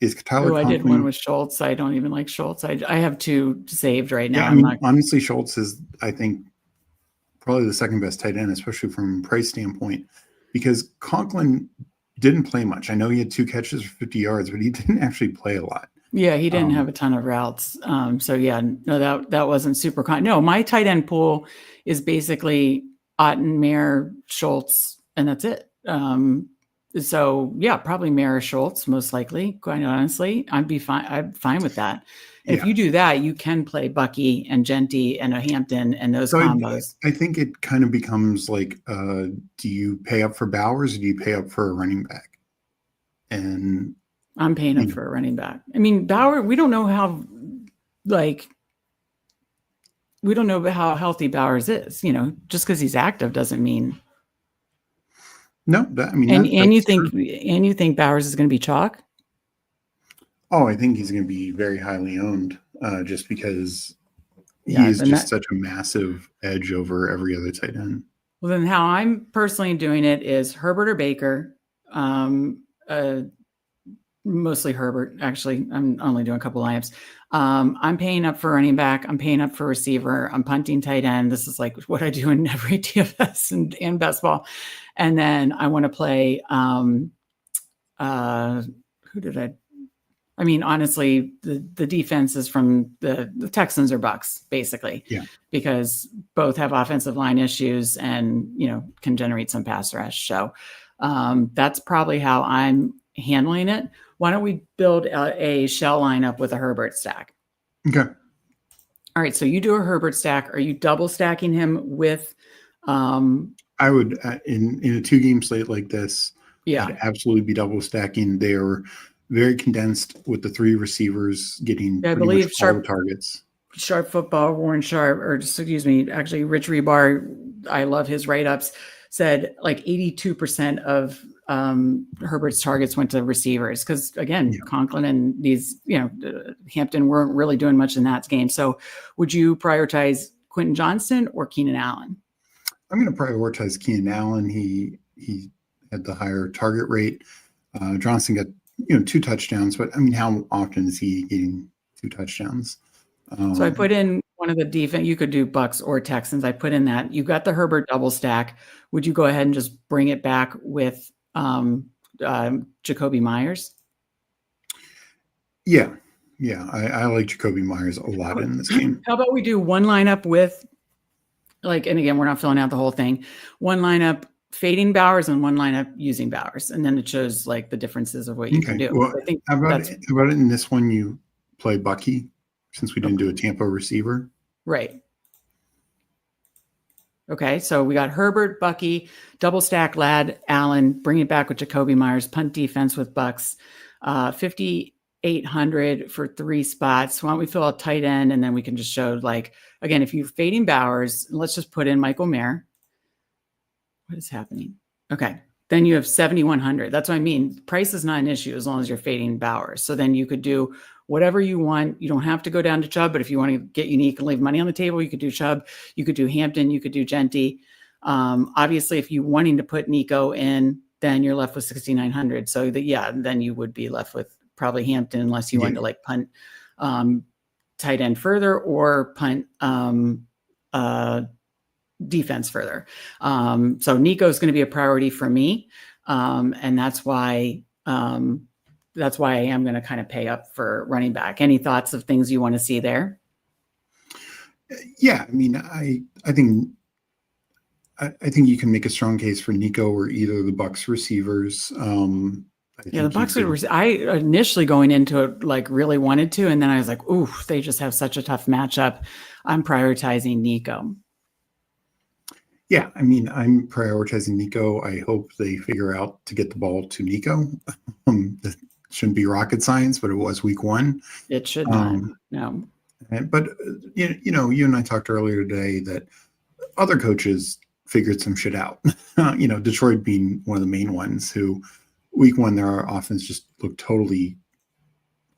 Is Tyler Conklin? I did one with Schultz. I don't even like Schultz. I have two saved right now. Yeah, I mean, honestly, Schultz is, I think, probably the second best tight end, especially from price standpoint, because Conklin didn't play much. I know he had 2 catches for 50 yards, but he didn't actually play a lot. Yeah, he didn't have a ton of routes. So yeah, no, that wasn't super no, my tight end pool is basically Otten, Mayer, Schultz, and that's it. So yeah, probably Mayer, Schultz, most likely, quite honestly. I'm fine with that. And if you do that, you can play Bucky and Genty and a Hampton and those combos. I think it kind of becomes like, do you pay up for Bowers or do you pay up for a running back? And I'm paying up for a running back. I mean, Bauer, we don't know how healthy Bowers is. Just because he's active doesn't mean. No, you think Bowers is going to be chalk? Oh, I think he's going to be very highly owned, just because he is just such a massive edge over every other tight end. Well, then how I'm personally doing it is Herbert or Baker. Mostly Herbert, actually. I'm only doing a couple lineups. I'm paying up for running back. I'm paying up for receiver. I'm punting tight end. This is like what I do in every DFS and best ball. And then I want to play, who did I mean, honestly, the defense is from the Texans or Bucks, basically. Yeah. Because both have offensive line issues and, can generate some pass rush. So that's probably how I'm handling it. Why don't we build a shell lineup with a Herbert stack? Okay. All right. So you do a Herbert stack. Are you double stacking him with? I would in a 2-game slate like this. Yeah, I'd absolutely be double stacking. They are very condensed with the 3 receivers getting I believe sharp targets. Sharp Football, Warren Sharp, or excuse me, actually Rich Rebar, I love his write-ups, said like 82% of Herbert's targets went to receivers because, again, Conklin and these, Hampton weren't really doing much in that game. So would you prioritize Quentin Johnston or Keenan Allen? I'm going to prioritize Keenan Allen. He had the higher target rate. Johnston got 2 touchdowns, but I mean, how often is he getting 2 touchdowns? So I put in one of the defense. You could do Bucks or Texans. I put in that. You got the Herbert double stack. Would you go ahead and just bring it back with Jacoby Myers? Yeah. I like Jacoby Myers a lot in this game. How about we do one lineup with, and again, we're not filling out the whole thing. One lineup fading Bowers and one lineup using Bowers, and then it shows like the differences of what you can do. Well, I think how about it in this one you play Bucky, since we didn't do a Tampa receiver? Right. Okay, so we got Herbert, Bucky, double stack Ladd, Allen, bring it back with Jacoby Myers, punt defense with Bucks, 5,800 for 3 spots. Why don't we fill out tight end, and then we can just show again, if you're fading Bowers, let's just put in Michael Mayer. What is happening? Okay, then you have 7,100. That's what I mean. Price is not an issue as long as you're fading Bowers. So then you could do whatever you want. You don't have to go down to Chubb, but if you want to get unique and leave money on the table, you could do Chubb. You could do Hampton. You could do Genty. Obviously, if you're wanting to put Nico in, then you're left with 6,900. So then you would be left with probably Hampton unless you wanted to punt tight end further or punt defense further. So Nico is going to be a priority for me. And that's why I am going to kind of pay up for running back. Any thoughts of things you want to see there? Yeah. I mean, I think you can make a strong case for Nico or either of the Bucks receivers. Yeah, the think you Bucks would. could. I initially going into it like really wanted to, and then I was like, "Ooh, they just have such a tough matchup." I'm prioritizing Nico. Yeah, I mean, I'm prioritizing Nico. I hope they figure out to get the ball to Nico. That shouldn't be rocket science, but it was week one. It should not. Um, No. but you and I talked earlier today that other coaches figured some shit out. Detroit being one of the main ones who week one their offense just looked totally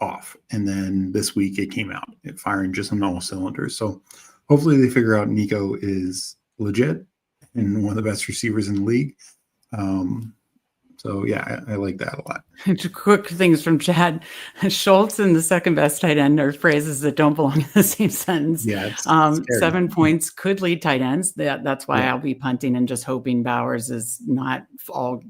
off, and then this week it came out, it firing just on all cylinders. So hopefully they figure out Nico is legit and one of the best receivers in the league. So yeah, I like that a lot. Quick things from Chad. Schultz and the second best tight end are phrases that don't belong in the same sentence. Yeah, it's 7 points could lead tight ends. That's why Yeah. I'll be punting and just hoping Bowers is not all,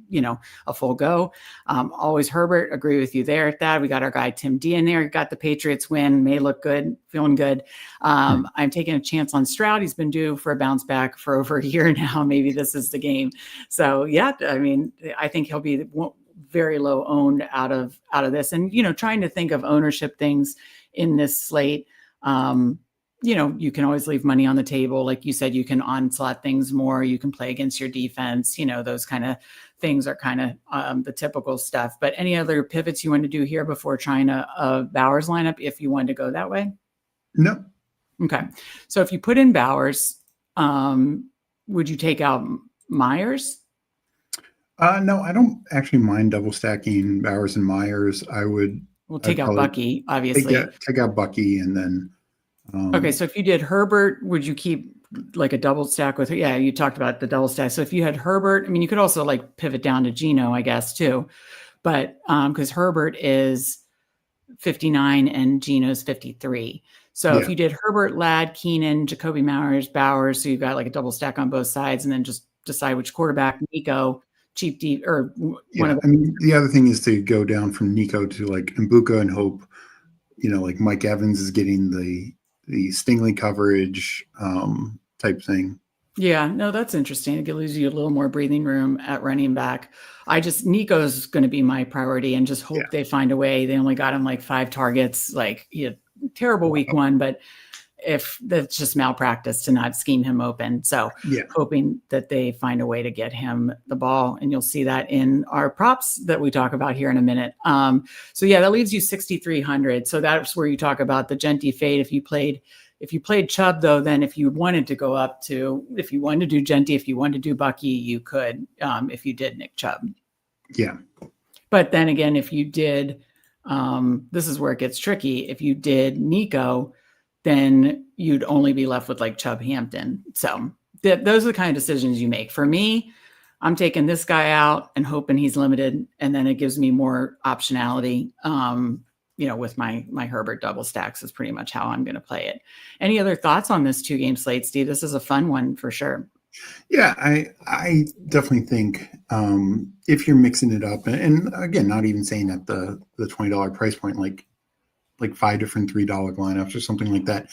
a full go. Always Herbert, agree with you there at that. We got our guy Tim D in there. Got the Patriots win. May look good, feeling good. I'm taking a chance on Stroud. He's been due for a bounce back for over a year now. Maybe this is the game. So yeah, I mean, I think he'll be very low owned out of this, and trying to think of ownership things in this slate. You can always leave money on the table, like you said. You can onslaught things more, you can play against your defense. Those kind of things are kind of the typical stuff. But any other pivots you want to do here before trying a Bowers lineup, if you wanted to go that way? No. Okay, so if you put in Bowers, would you take out Myers? No, I don't actually mind double stacking Bowers and Myers. We'll take out Bucky, obviously. Take out Bucky, and then. Okay, so if you did Herbert, would you keep like a double stack with? Yeah, you talked about the double stack. So if you had Herbert, I mean, you could also like pivot down to Geno, I guess, too. But because Herbert is 59 and Geno's 53. So if you did Herbert, Ladd, Keenan, Jacoby Myers, Bowers, so you've got like a double stack on both sides, and then just decide which quarterback, Nico, cheap deep, or one of I mean, the other thing is to go down from Nico to like Mbuka and hope, like Mike Evans is getting the Stingley coverage type thing. Yeah, no, that's interesting. It gives you a little more breathing room at running back. Nico's going to be my priority, and just hope they find a way. They only got him like 5 targets, like terrible week one, but if that's just malpractice to not scheme him open. So hoping that they find a way to get him the ball, and you'll see that in our props that we talk about here in a minute. So yeah, that leaves you 6,300. So that's where you talk about the Genty fade. If you played Chubb, though, then if you wanted to go up to, if you wanted to do Genty, if you wanted to do Bucky, you could, if you did Nick Chubb. Yeah. But then again, if you did, this is where it gets tricky. If you did Nico, then you'd only be left with like Chubb Hampton. So those are the kind of decisions you make. For me, I'm taking this guy out and hoping he's limited, and then it gives me more optionality. With my Herbert double stacks is pretty much how I'm going to play it. Any other thoughts on this 2-game slate, Steve? This is a fun one for sure. Yeah, I definitely think if you're mixing it up, and again, not even saying at the $20 price point, like 5 different $3 lineups or something like that,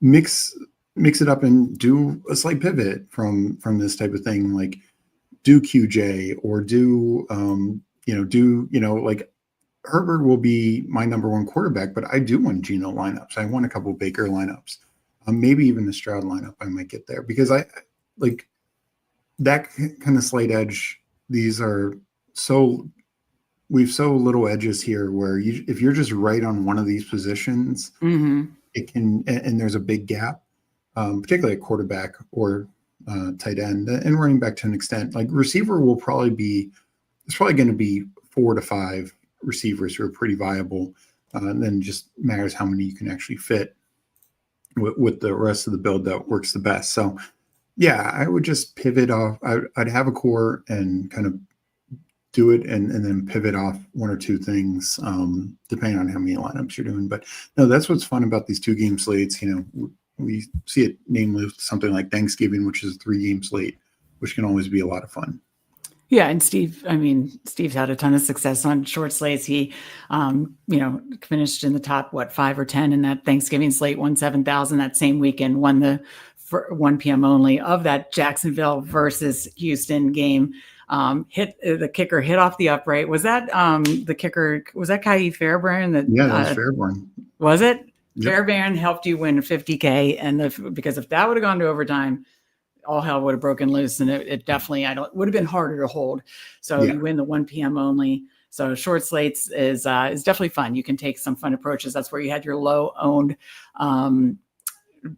mix it up and do a slight pivot from this type of thing, like do QJ or do like Herbert will be my number one quarterback, but I do want Geno lineups. I want a couple of Baker lineups, maybe even the Stroud lineup. I might get there because I like that kind of slight edge. These are we've so little edges here where if you're just right on one of these positions, it can, and there's a big gap, particularly at quarterback or tight end and running back to an extent. Like receiver there's probably going to be 4 to 5 receivers who are pretty viable, and then just matters how many you can actually fit with the rest of the build that works the best. So yeah, I would just pivot off. I'd have a core and kind of do it and then pivot off 1 or 2 things, depending on how many lineups you're doing. But no, that's what's fun about these 2-game slates. We see it namely something like Thanksgiving, which is a 3-game slate, which can always be a lot of fun. Yeah, and Steve's had a ton of success on short slates. He, finished in the top 5 or 10 in that Thanksgiving slate, won 7,000 that same weekend, won the 1 p.m. only of that Jacksonville versus Houston game. hit the kicker, hit off the upright. Was that the kicker? Was that Kai Fairbairn? That was Fairbairn. Was it? Yep. Fairbairn helped you win $50K, and because if that would have gone to overtime, all hell would have broken loose, and it definitely would have been harder to hold. So you win the 1 p.m. only. So short slates is definitely fun. You can take some fun approaches. That's where you had your low owned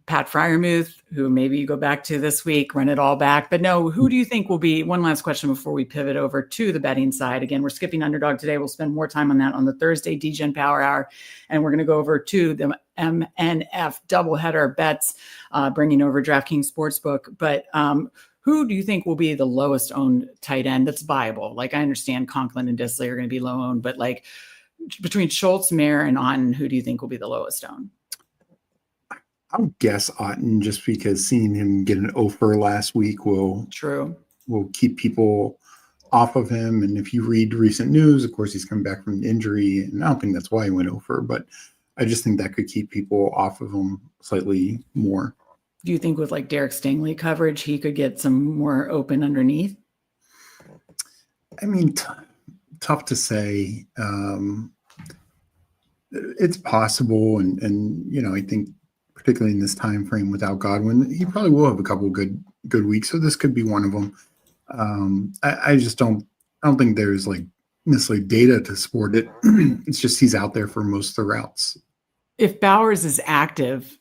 Pat Fryermuth, who maybe you go back to this week, run it all back. But no, who do you think will be, one last question before we pivot over to the betting side. Again, we're skipping Underdog today. We'll spend more time on that on the Thursday Degen Power Hour. And we're going to go over to the MNF doubleheader bets, bringing over DraftKings Sportsbook. But who do you think will be the lowest owned tight end that's viable? Like, I understand Conklin and Disley are going to be low owned, but like between Schultz, Mayer, and Otten, who do you think will be the lowest owned? I'll guess Otten, just because seeing him get an offer last week will keep people off of him. And if you read recent news, of course, he's coming back from an injury, and I don't think that's why he went offer, but I just think that could keep people off of him slightly more. Do you think with like Derek Stingley coverage, he could get some more open underneath? I mean, tough to say. It's possible, and you know, I think particularly in this time frame without Godwin, he probably will have a couple good weeks. So this could be one of them. I just don't think there's like necessarily data to support it. It's just he's out there for most of the routes. If Bowers is active,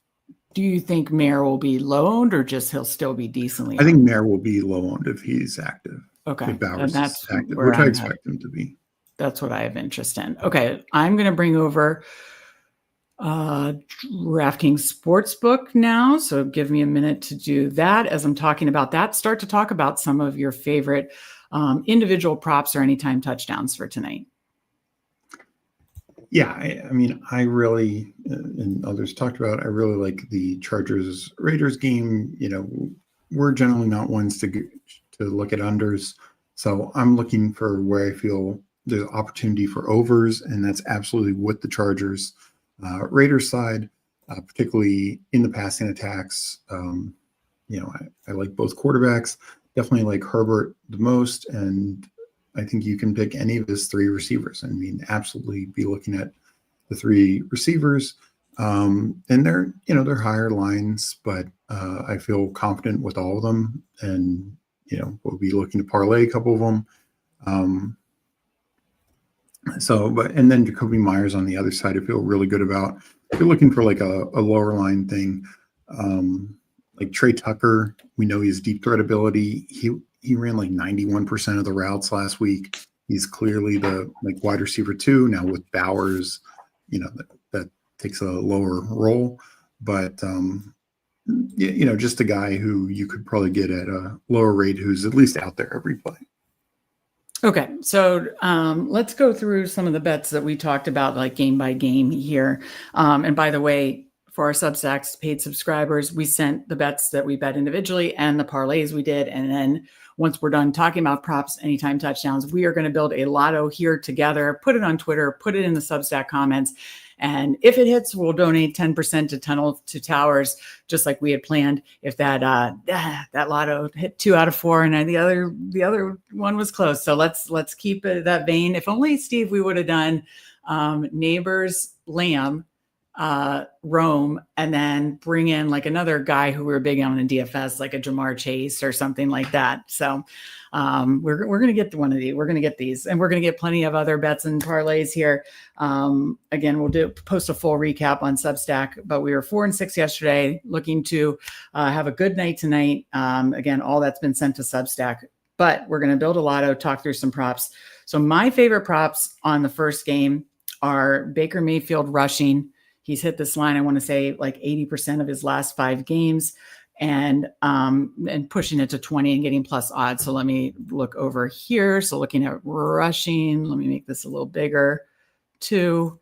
do you think Mayer will be low owned, or just he'll still be decently owned? I think Mayer will be low owned if he's active. Okay. If Bowers that's is active, which I expect him to be. That's what I have interest in. Okay. I'm going to bring over DraftKings Sportsbook now. So give me a minute to do that. As I'm talking about that, start to talk about some of your favorite individual props or anytime touchdowns for tonight. Yeah, I mean, I really, and others talked about, I really like the Chargers Raiders game. You know, we're generally not ones to look at unders. So I'm looking for where I feel there's opportunity for overs, and that's absolutely with the Chargers. Raiders side, particularly in the passing attacks. You know, I like both quarterbacks. Definitely like Herbert the most, and I think you can pick any of his three receivers. I mean, absolutely be looking at the three receivers. And they're higher lines, but I feel confident with all of them. And, you know, we'll be looking to parlay a couple of them. And then Jacoby Myers on the other side, I feel really good about. If you're looking for like a lower line thing, like Trey Tucker, we know he has deep threat ability. He ran like 91% of the routes last week. He's clearly the like wide receiver 2. Now with Bowers, you know, that takes a lower role, but you know, just a guy who you could probably get at a lower rate, who's at least out there every play. Okay, so let's go through some of the bets that we talked about, like game by game here. And by the way, for our Substacks paid subscribers, we sent the bets that we bet individually and the parlays we did. And then once we're done talking about props, anytime touchdowns, we are going to build a lotto here together, put it on Twitter, put it in the Substack comments. And if it hits, we'll donate 10% to Tunnel to Towers, just like we had planned. If that lotto hit 2 out of 4, and the other one was close, so let's keep it that vein. If only, Steve, we would have done Neighbors, Lamb, Rome, and then bring in like another guy who we're big on in DFS, like a Jamar Chase or something like that. So we're going to get one of these. We're going to get these, and we're going to get plenty of other bets and parlays here. Again, we'll post a full recap on Substack, but we were 4-6 yesterday, looking to have a good night tonight. Again, all that's been sent to Substack, but we're going to build a lotto, talk through some props. So my favorite props on the first game are Baker Mayfield rushing. He's hit this line, I want to say, like 80% of his last 5 games, and pushing it to 20 and getting plus odds. So let me look over here. So looking at rushing, let me make this a little bigger too.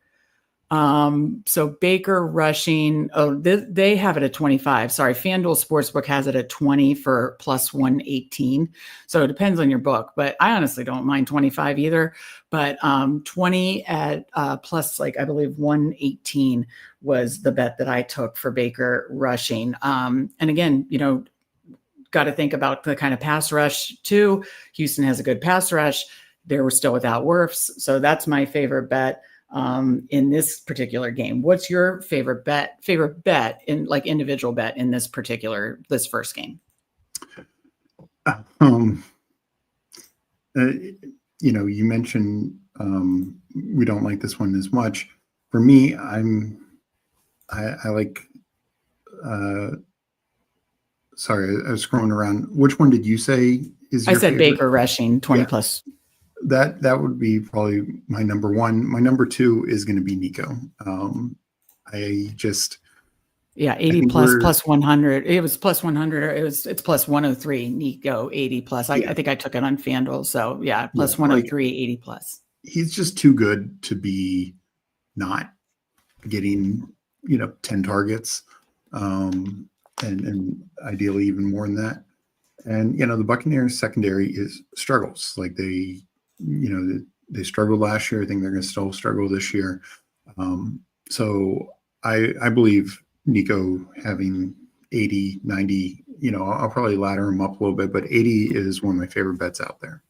So Baker rushing, they have it at 25. Sorry, FanDuel Sportsbook has it at 20 for plus 118. So it depends on your book, but I honestly don't mind 25 either. But 20 at plus, like, I believe 118 was the bet that I took for Baker rushing. And again, you know, got to think about the kind of pass rush too. Houston has a good pass rush. They were still without Wirfs. So that's my favorite bet in this particular game. What's your favorite bet in like individual bet in this first game? You mentioned we don't like this one as much. For me, I like. Sorry, I was scrolling around. Which one did you say is? I said favorite? Baker rushing 20 plus. That would be probably my number one. My number two is going to be Nico. 80 plus 100. It was plus 100. It's plus 103. Nico 80 plus. I think I took it on FanDuel. So plus 103, 80 plus. He's just too good to be not getting 10 targets, and ideally even more than that. And the Buccaneers secondary struggles. Like they struggled last year. I think they're going to still struggle this year. So I believe Nico having 80, 90, I'll probably ladder him up a little bit, but 80 is one of my favorite bets out there.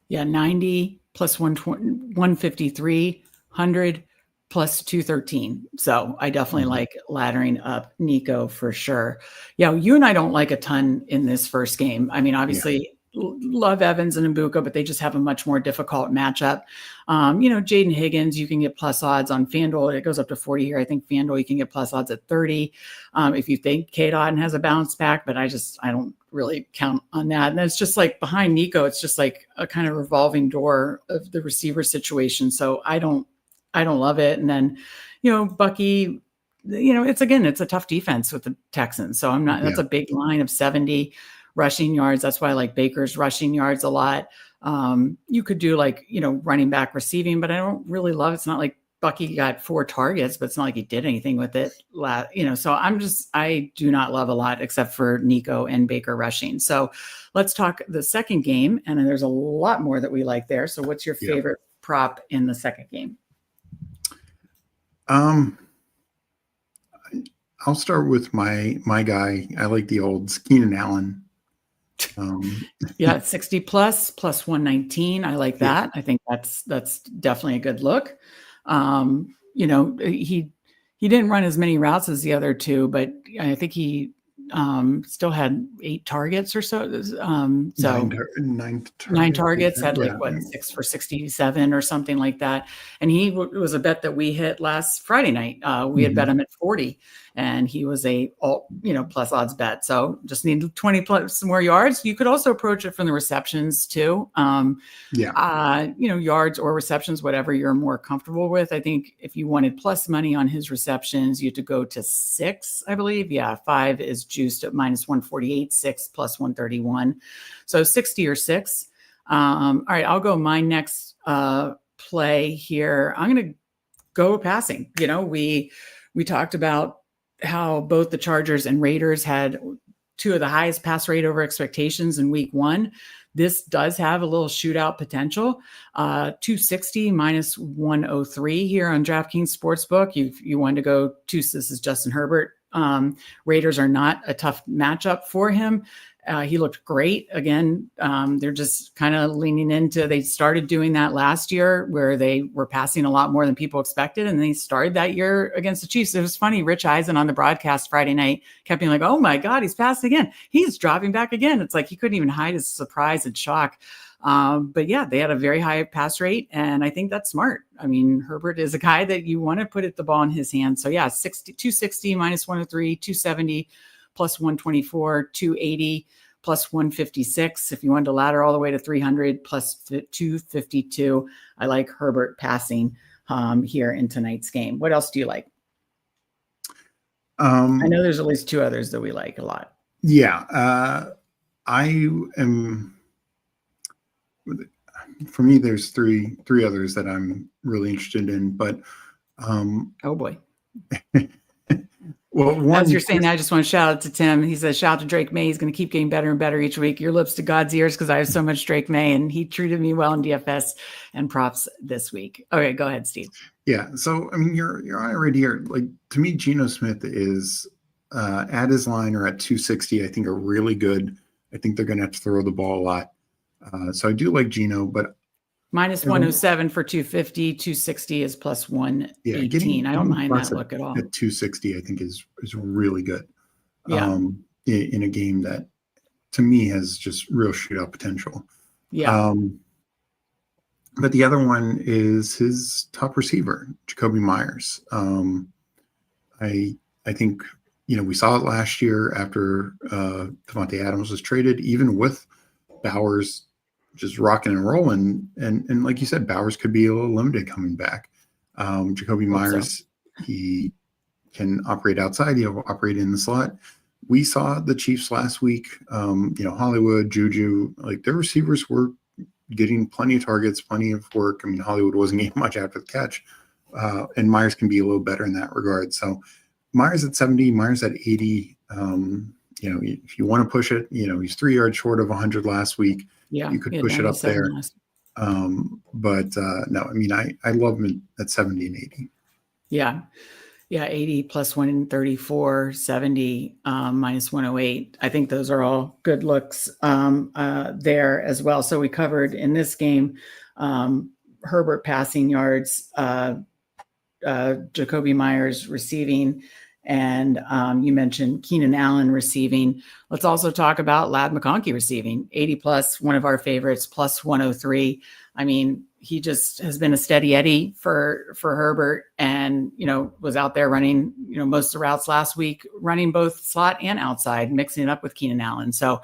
Yeah, 90 plus 153, 100 plus 213. So I definitely like laddering up Nico for sure. Yeah, you and I don't like a ton in this first game. I mean, obviously love Evans and Mbuka, but they just have a much more difficult matchup. Jaden Higgins, you can get plus odds on FanDuel. It goes up to 40 here. I think FanDuel, you can get plus odds at 30 if you think Cade Otton has a bounce back, but I don't really count on that. And it's just like behind Nico, it's just like a kind of revolving door of the receiver situation. So I don't love it. And then, Bucky, it's a tough defense with the Texans. So that's a big line of 70 rushing yards. That's why I like Baker's rushing yards a lot. You could do running back receiving, but I don't really love it. It's not like Bucky got 4 targets, but it's not like he did anything with it. So I do not love a lot except for Nico and Baker rushing. So let's talk the second game. And then there's a lot more that we like there. So what's your favorite prop in the second game? I'll start with my guy. I like the olds, Keenan Allen. 60 plus 119. I like that. I think that's definitely a good look. He didn't run as many routes as the other two, but I think he still had 8 targets or so. Nine targets, had 6 for 67 or something like that. And he was a bet that we hit last Friday night. We had bet him at 40, and he was a plus odds bet. So just need 20 plus more yards. You could also approach it from the receptions too. Yards or receptions, whatever you're more comfortable with. I think if you wanted plus money on his receptions, you had to go to 6, I believe. 5 is juiced at minus 148, 6 plus 131. So 60 or 6. All right, I'll go my next play here. I'm going to go passing. We talked about how both the Chargers and Raiders had 2 of the highest pass rate over expectations in week 1. This does have a little shootout potential. 260 minus 103 here on DraftKings Sportsbook. You wanted to go this is Justin Herbert. Raiders are not a tough matchup for him. He looked great. Again, they're just kind of leaning into, they started doing that last year where they were passing a lot more than people expected. And they started that year against the Chiefs. It was funny. Rich Eisen on the broadcast Friday night kept being like, oh my God, he's passing again. He's dropping back again. It's like he couldn't even hide his surprise and shock. But they had a very high pass rate, and I think that's smart. I mean, Herbert is a guy that you want to put the ball in his hands. So 260 minus 103, 270 plus 124, 280 plus 156. If you wanted to ladder all the way to 300 plus 252, I like Herbert passing here in tonight's game. What else do you like? I know there's at least 2 others that we like a lot. For me, there's three others that I'm really interested in, but oh boy. Well, as you're saying, I just want to shout out to Tim. He says, shout out to Drake May. He's going to keep getting better and better each week. Your lips to God's ears, because I have so much Drake May, and he treated me well in DFS and props this week. Okay, go ahead, Steve. Yeah. So, I mean, you're on it right here. Like, to me, Geno Smith is at his line or at 260, I think a really good I think they're going to have to throw the ball a lot. So I do like Geno, but minus 107 for 250, 260 is plus 118. Getting I don't mind plus that look at all. At 260, I think is really good. Yeah. In a game that to me has just real shootout potential. Yeah. But the other one is his top receiver, Jacoby Myers. I think, we saw it last year after Devontae Adams was traded, even with Bowers just rocking and rolling. And like you said, Bowers could be a little limited coming back. Jacoby Myers, he can operate outside. He'll operate in the slot. We saw the Chiefs last week, Hollywood, Juju, like their receivers were getting plenty of targets, plenty of work. I mean, Hollywood wasn't getting much after the catch. And Myers can be a little better in that regard. So Myers at 70, Myers at 80. If you want to push it, he's 3 yards short of 100 last week. Yeah, you could push it up there. But no, I mean, I love him at 70 and 80. Yeah. Yeah, 80 plus 134, 70 minus 108. I think those are all good looks there as well. So we covered in this game Herbert passing yards, Jacoby Myers receiving, and you mentioned Keenan Allen receiving. Let's also talk about Ladd McConkey receiving 80 plus, one of our favorites, plus 103. I mean, he just has been a steady Eddie for Herbert, and was out there running most of the routes last week, running both slot and outside, mixing it up with Keenan Allen. So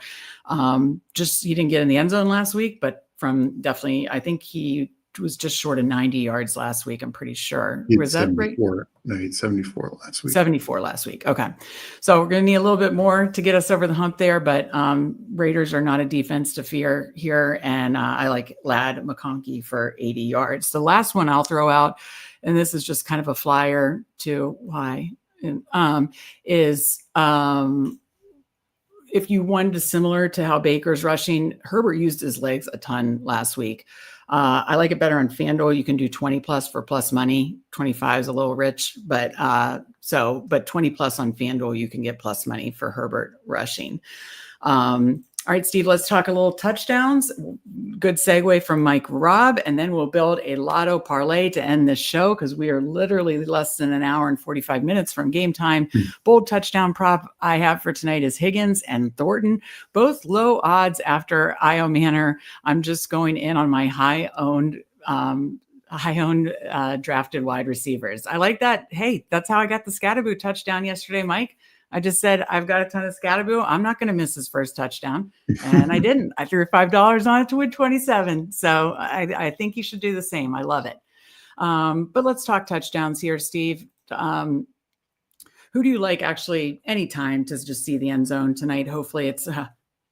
he didn't get in the end zone last week, but I think he was just short of 90 yards last week. I'm pretty sure. Was that right? No, he had 74 last week. 74 last week. Okay. So we're going to need a little bit more to get us over the hump there, but Raiders are not a defense to fear here. And I like Ladd McConkey for 80 yards. The last one I'll throw out, and this is just kind of a flyer to why, is if you wanted to similar to how Baker's rushing, Herbert used his legs a ton last week. I like it better on FanDuel. You can do 20 plus for plus money. 25 is a little rich, but 20 plus on FanDuel, you can get plus money for Herbert rushing. All right, Steve, let's talk a little touchdowns. Good segue from Mike Robb, and then we'll build a lotto parlay to end this show because we are literally less than an hour and 45 minutes from game time. Bold touchdown prop I have for tonight is Higgins and Thornton, both low odds after Io Manor. I'm just going in on my high-owned drafted wide receivers. I like that. Hey, that's how I got the Scatterboo touchdown yesterday, Mike. I just said, I've got a ton of Scatterboo. I'm not going to miss his first touchdown. And I didn't. I threw $5 on it to win 27. So I think you should do the same. I love it. But let's talk touchdowns here, Steve. Who do you like actually anytime to just see the end zone tonight? Hopefully it's,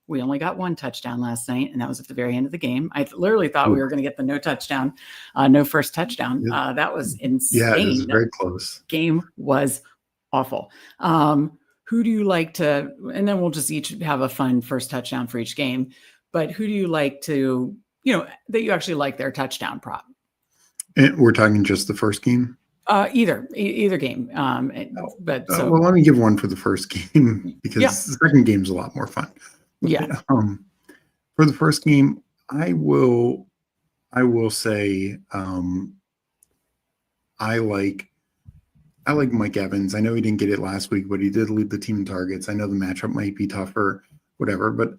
we only got one touchdown last night, and that was at the very end of the game. I literally thought we were going to get the no first touchdown. That was insane. Yeah, it was very close. Game was awful. Who do you like to, and then we'll just each have a fun first touchdown for each game, but who do you like to, that you actually like their touchdown prop? And we're talking just the first game? Either game. But well, let me give one for the first game because the second game's a lot more fun. Yeah. For the first game, I will say I like Mike Evans. I know he didn't get it last week, but he did lead the team in targets. I know the matchup might be tougher, whatever, but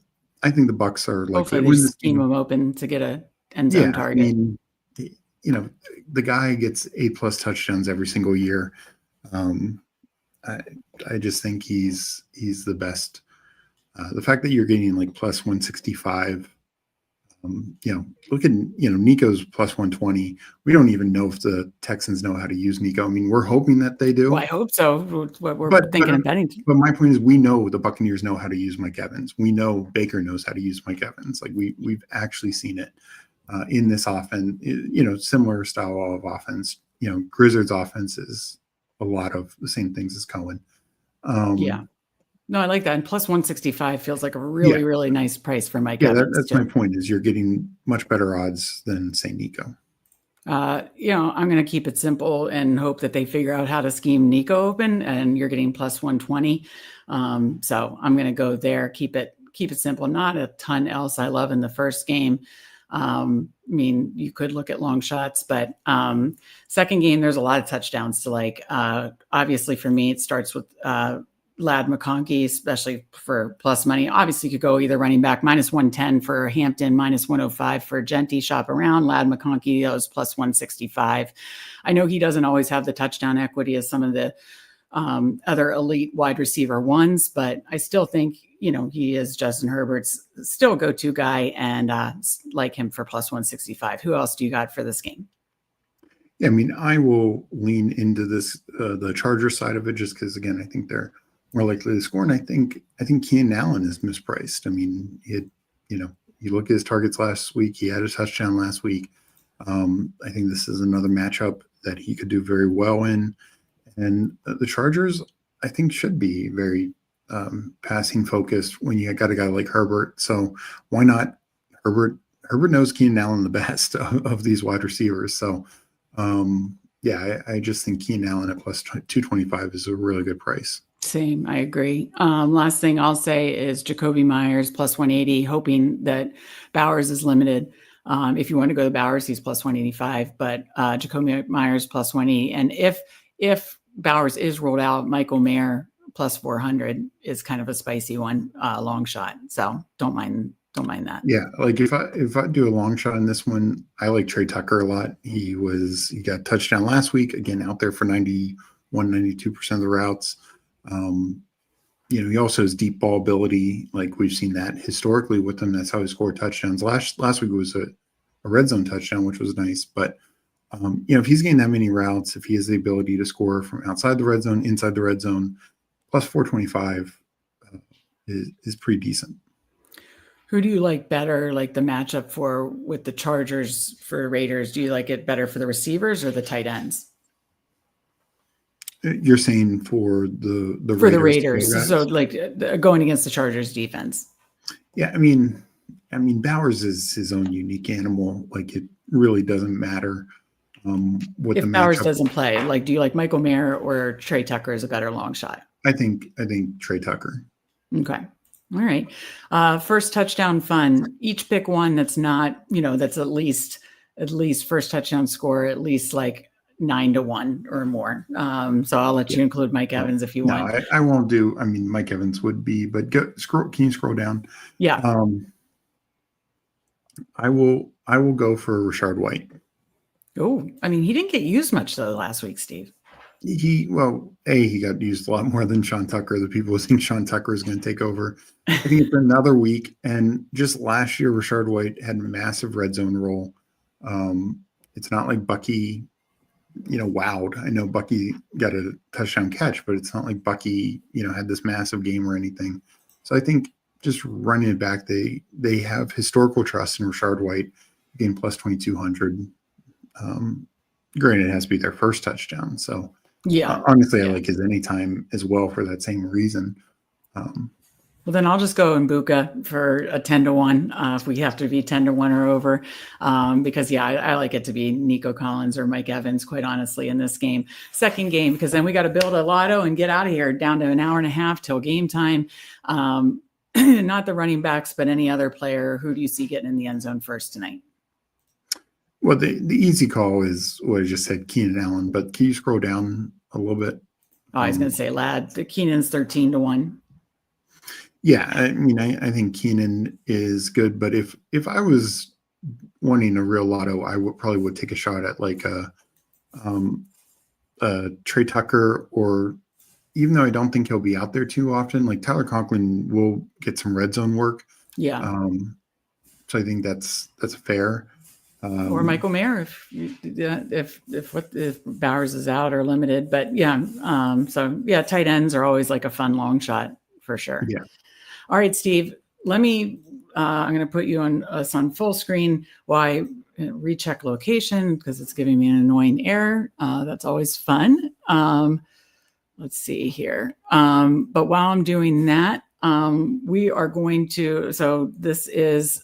I think the Bucs are like hopefully they scheme him open to get a end zone target. I mean, the guy gets 8+ touchdowns every single year. I just think he's the best. The fact that you're getting like plus 165. Look at, Nico's plus 120. We don't even know if the Texans know how to use Nico. I mean, we're hoping that they do. Well, I hope so. We're thinking of betting. But my point is, we know the Buccaneers know how to use Mike Evans. We know Baker knows how to use Mike Evans. Like we've actually seen it in this offense, similar style of offense. Grizzards offense is a lot of the same things as Cohen. No, I like that. And plus 165 feels like a really, really nice price for Mike Evans. That's my point is you're getting much better odds than, say, Nico. I'm going to keep it simple and hope that they figure out how to scheme Nico open, and you're getting plus 120. So I'm going to go there, keep it keep it simple. Not a ton else I love in the first game. I mean, you could look at long shots, but second game, there's a lot of touchdowns to like. Obviously, for me, it starts with Lad McConkey, especially for plus money. Obviously, you could go either running back minus 110 for Hampton, minus 105 for Genty. Shop around. Lad McConkey, those plus 165. I know he doesn't always have the touchdown equity as some of the other elite wide receiver ones, but I still think, he is Justin Herbert's still go-to guy, and like him for plus 165. Who else do you got for this game? Yeah, I mean, I will lean into this, the Charger side of it, just because, again, I think they're more likely to score. And I think Keenan Allen is mispriced. I mean, you look at his targets last week, he had a touchdown last week. I think this is another matchup that he could do very well in. And the Chargers, I think, should be very passing focused when you got a guy like Herbert. So why not Herbert? Herbert knows Keenan Allen the best of these wide receivers. So, I just think Keenan Allen at plus 225 is a really good price. Same, I agree. Last thing I'll say is Jacoby Myers plus 180, hoping that Bowers is limited. If you want to go to Bowers, he's plus 185, but Jacoby Myers plus 180. And if Bowers is rolled out, Michael Mayer plus 400 is kind of a spicy one, long shot. So don't mind that. Yeah, like if I do a long shot in this one, I like Trey Tucker a lot. He got touchdown last week, again out there for 92% of the routes. He also has deep ball ability. Like we've seen that historically with him. That's how he scored touchdowns. Last week was a red zone touchdown, which was nice. But if he's getting that many routes, if he has the ability to score from outside the red zone, inside the red zone, plus 425 is pretty decent. Who do you like better, like the matchup with the Chargers for Raiders? Do you like it better for the receivers or the tight ends? You're saying for the for the Raiders, so like going against the Chargers defense. Yeah, I mean, Bowers is his own unique animal. Like it really doesn't matter what if the Bowers matchup. Doesn't play. Like, do you like Michael Mayer or Trey Tucker is a better long shot? I think Trey Tucker. Okay. All right. First touchdown fun. Each pick one that's not, that's at least first touchdown score, at least like 9-1 or more. So I'll let you include Mike Evans if you want. No, I won't do. I mean, Mike Evans would be, but can you scroll down? Yeah. I will go for Rashard White. Oh, I mean, he didn't get used much though last week, Steve. He got used a lot more than Sean Tucker. The people think Sean Tucker is going to take over. I think it's another week. And just last year, Rashard White had a massive red zone role. It's not like Bucky, wowed. I know Bucky got a touchdown catch, but it's not like Bucky, had this massive game or anything. So I think just running it back, they have historical trust in Rashard White, getting plus 2,200. Granted, it has to be their first touchdown. So yeah, honestly, I like his anytime as well for that same reason. Well, then I'll just go in Buka for a 10-1 if we have to be 10-1 or over, because I like it to be Nico Collins or Mike Evans, quite honestly, in this game. Second game, because then we got to build a lotto and get out of here down to an hour and a half till game time. Not the running backs, but any other player. Who do you see getting in the end zone first tonight? Well, the easy call is what I just said, Keenan Allen. But can you scroll down a little bit? I was going to say, lad, Keenan's 13-1. Yeah, I mean, I think Keenan is good, but if I was wanting a real lotto, I would take a shot at like a Trey Tucker, or even though I don't think he'll be out there too often, like Tyler Conklin will get some red zone work. Yeah. So I think that's fair. Or Michael Mayer if Bowers is out or limited, but tight ends are always like a fun long shot for sure. Yeah. All right, Steve, I'm going to put you on us on full screen while I recheck location because it's giving me an annoying error. That's always fun. Let's see here. But while I'm doing that, we are going to, so this is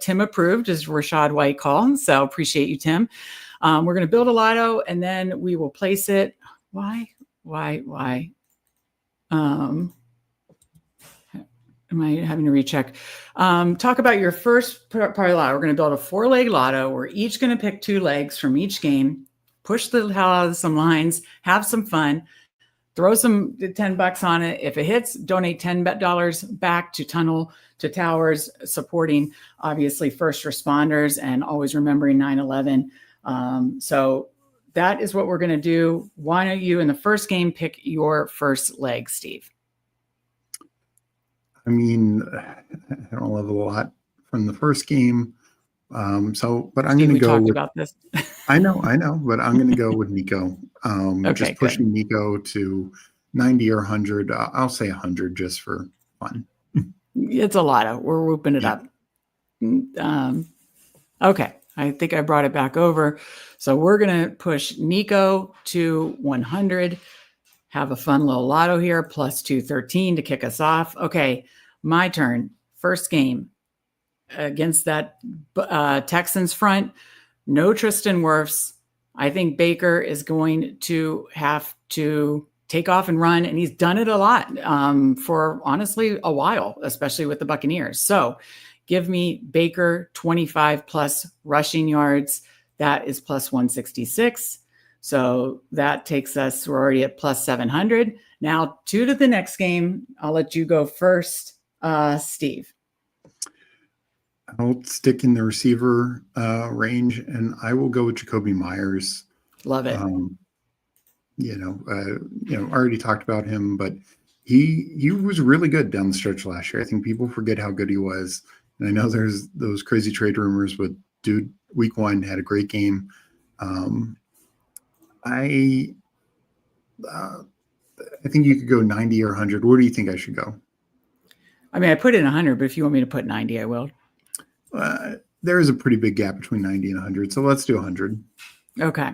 Tim approved is Rashard White call. So appreciate you, Tim. We're going to build a lotto and then we will place it. Why? Am I having to recheck? Talk about your first parlay lotto. We're going to build a 4-leg lotto. We're each going to pick 2 legs from each game, push the hell out of some lines, have some fun, throw some $10 on it. If it hits, donate $10 back to Tunnel to Towers, supporting obviously first responders and always remembering 9/11. So that is what we're going to do. Why don't you in the first game pick your first leg, Steve? I mean, I don't love a lot from the first game. But I'm going to go with, about this. I know, but I'm going to go with Nico. Okay, just pushing Nico to 90 or 100. I'll say 100 just for fun. It's a lotto. We're whooping it up. Okay. I think I brought it back over. So we're going to push Nico to 100. Have a fun little lotto here, plus 213 to kick us off. Okay, my turn. First game against that Texans front. No Tristan Wirfs. I think Baker is going to have to take off and run, and he's done it a lot for honestly a while, especially with the Buccaneers. So give me Baker 25 plus rushing yards. That is plus 166. So that takes us, we're already at plus 700. Now, to the next game. I'll let you go first, Steve. I'll stick in the receiver range, and I will go with Jacoby Myers. Love it. I already talked about him, but he was really good down the stretch last year. I think people forget how good he was. And I know there's those crazy trade rumors, but dude, week 1 had a great game. I think you could go 90 or 100. Where do you think I should go? I mean, I put in 100, but if you want me to put 90, I will. There is a pretty big gap between 90 and 100, so let's do 100. Okay.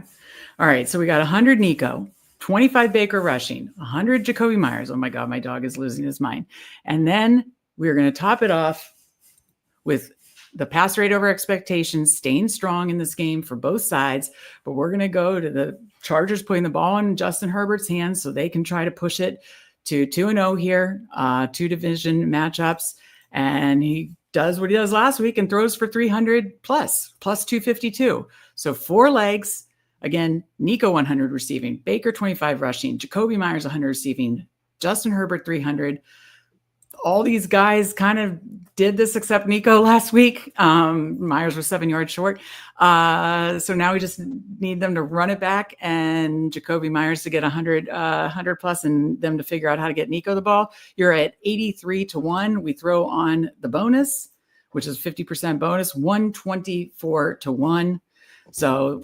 All right. So we got 100 Nico, 25 Baker rushing, 100 Jacoby Myers. Oh my God, my dog is losing his mind. And then we're going to top it off with the pass rate over expectations staying strong in this game for both sides. But we're going to go to the Chargers putting the ball in Justin Herbert's hands so they can try to push it to 2-0 here, 2 division matchups. And he does what he does last week and throws for 300 plus 252. So 4 legs. Again, Nico 100 receiving, Baker 25 rushing, Jacoby Myers 100 receiving, Justin Herbert 300. All these guys kind of did this except Nico last week. Myers was 7 yards short. So now we just need them to run it back and Jacoby Myers to get 100 plus and them to figure out how to get Nico the ball. You're at 83-1. We throw on the bonus, which is 50% bonus, 124-1. So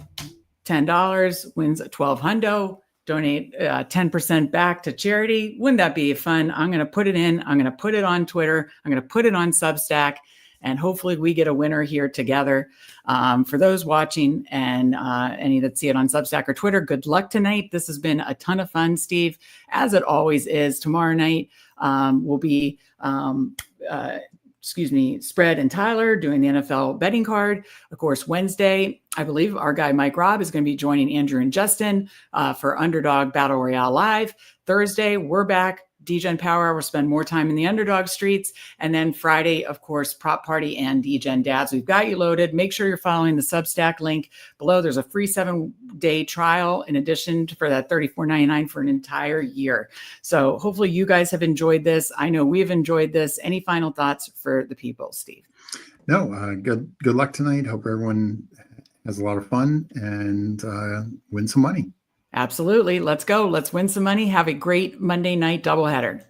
$10 wins $1,200. Donate 10% back to charity. Wouldn't that be fun? I'm going to put it in. I'm going to put it on Twitter. I'm going to put it on Substack. And hopefully we get a winner here together. For those watching and any that see it on Substack or Twitter, good luck tonight. This has been a ton of fun, Steve, as it always is. Tomorrow night will be Spread and Tyler doing the NFL betting card. Of course, Wednesday, I believe our guy Mike Robb is going to be joining Andrew and Justin for Underdog Battle Royale Live. Thursday, we're back. Degen Power Hour will spend more time in the Underdog streets. And then Friday, of course, Prop Party and Degen Dads. We've got you loaded. Make sure you're following the Substack link below. There's a free 7-day trial in addition for that $34.99 for an entire year. So hopefully you guys have enjoyed this. I know we've enjoyed this. Any final thoughts for the people, Steve? No, good luck tonight. Hope everyone has a lot of fun and win some money. Absolutely. Let's go. Let's win some money. Have a great Monday night doubleheader.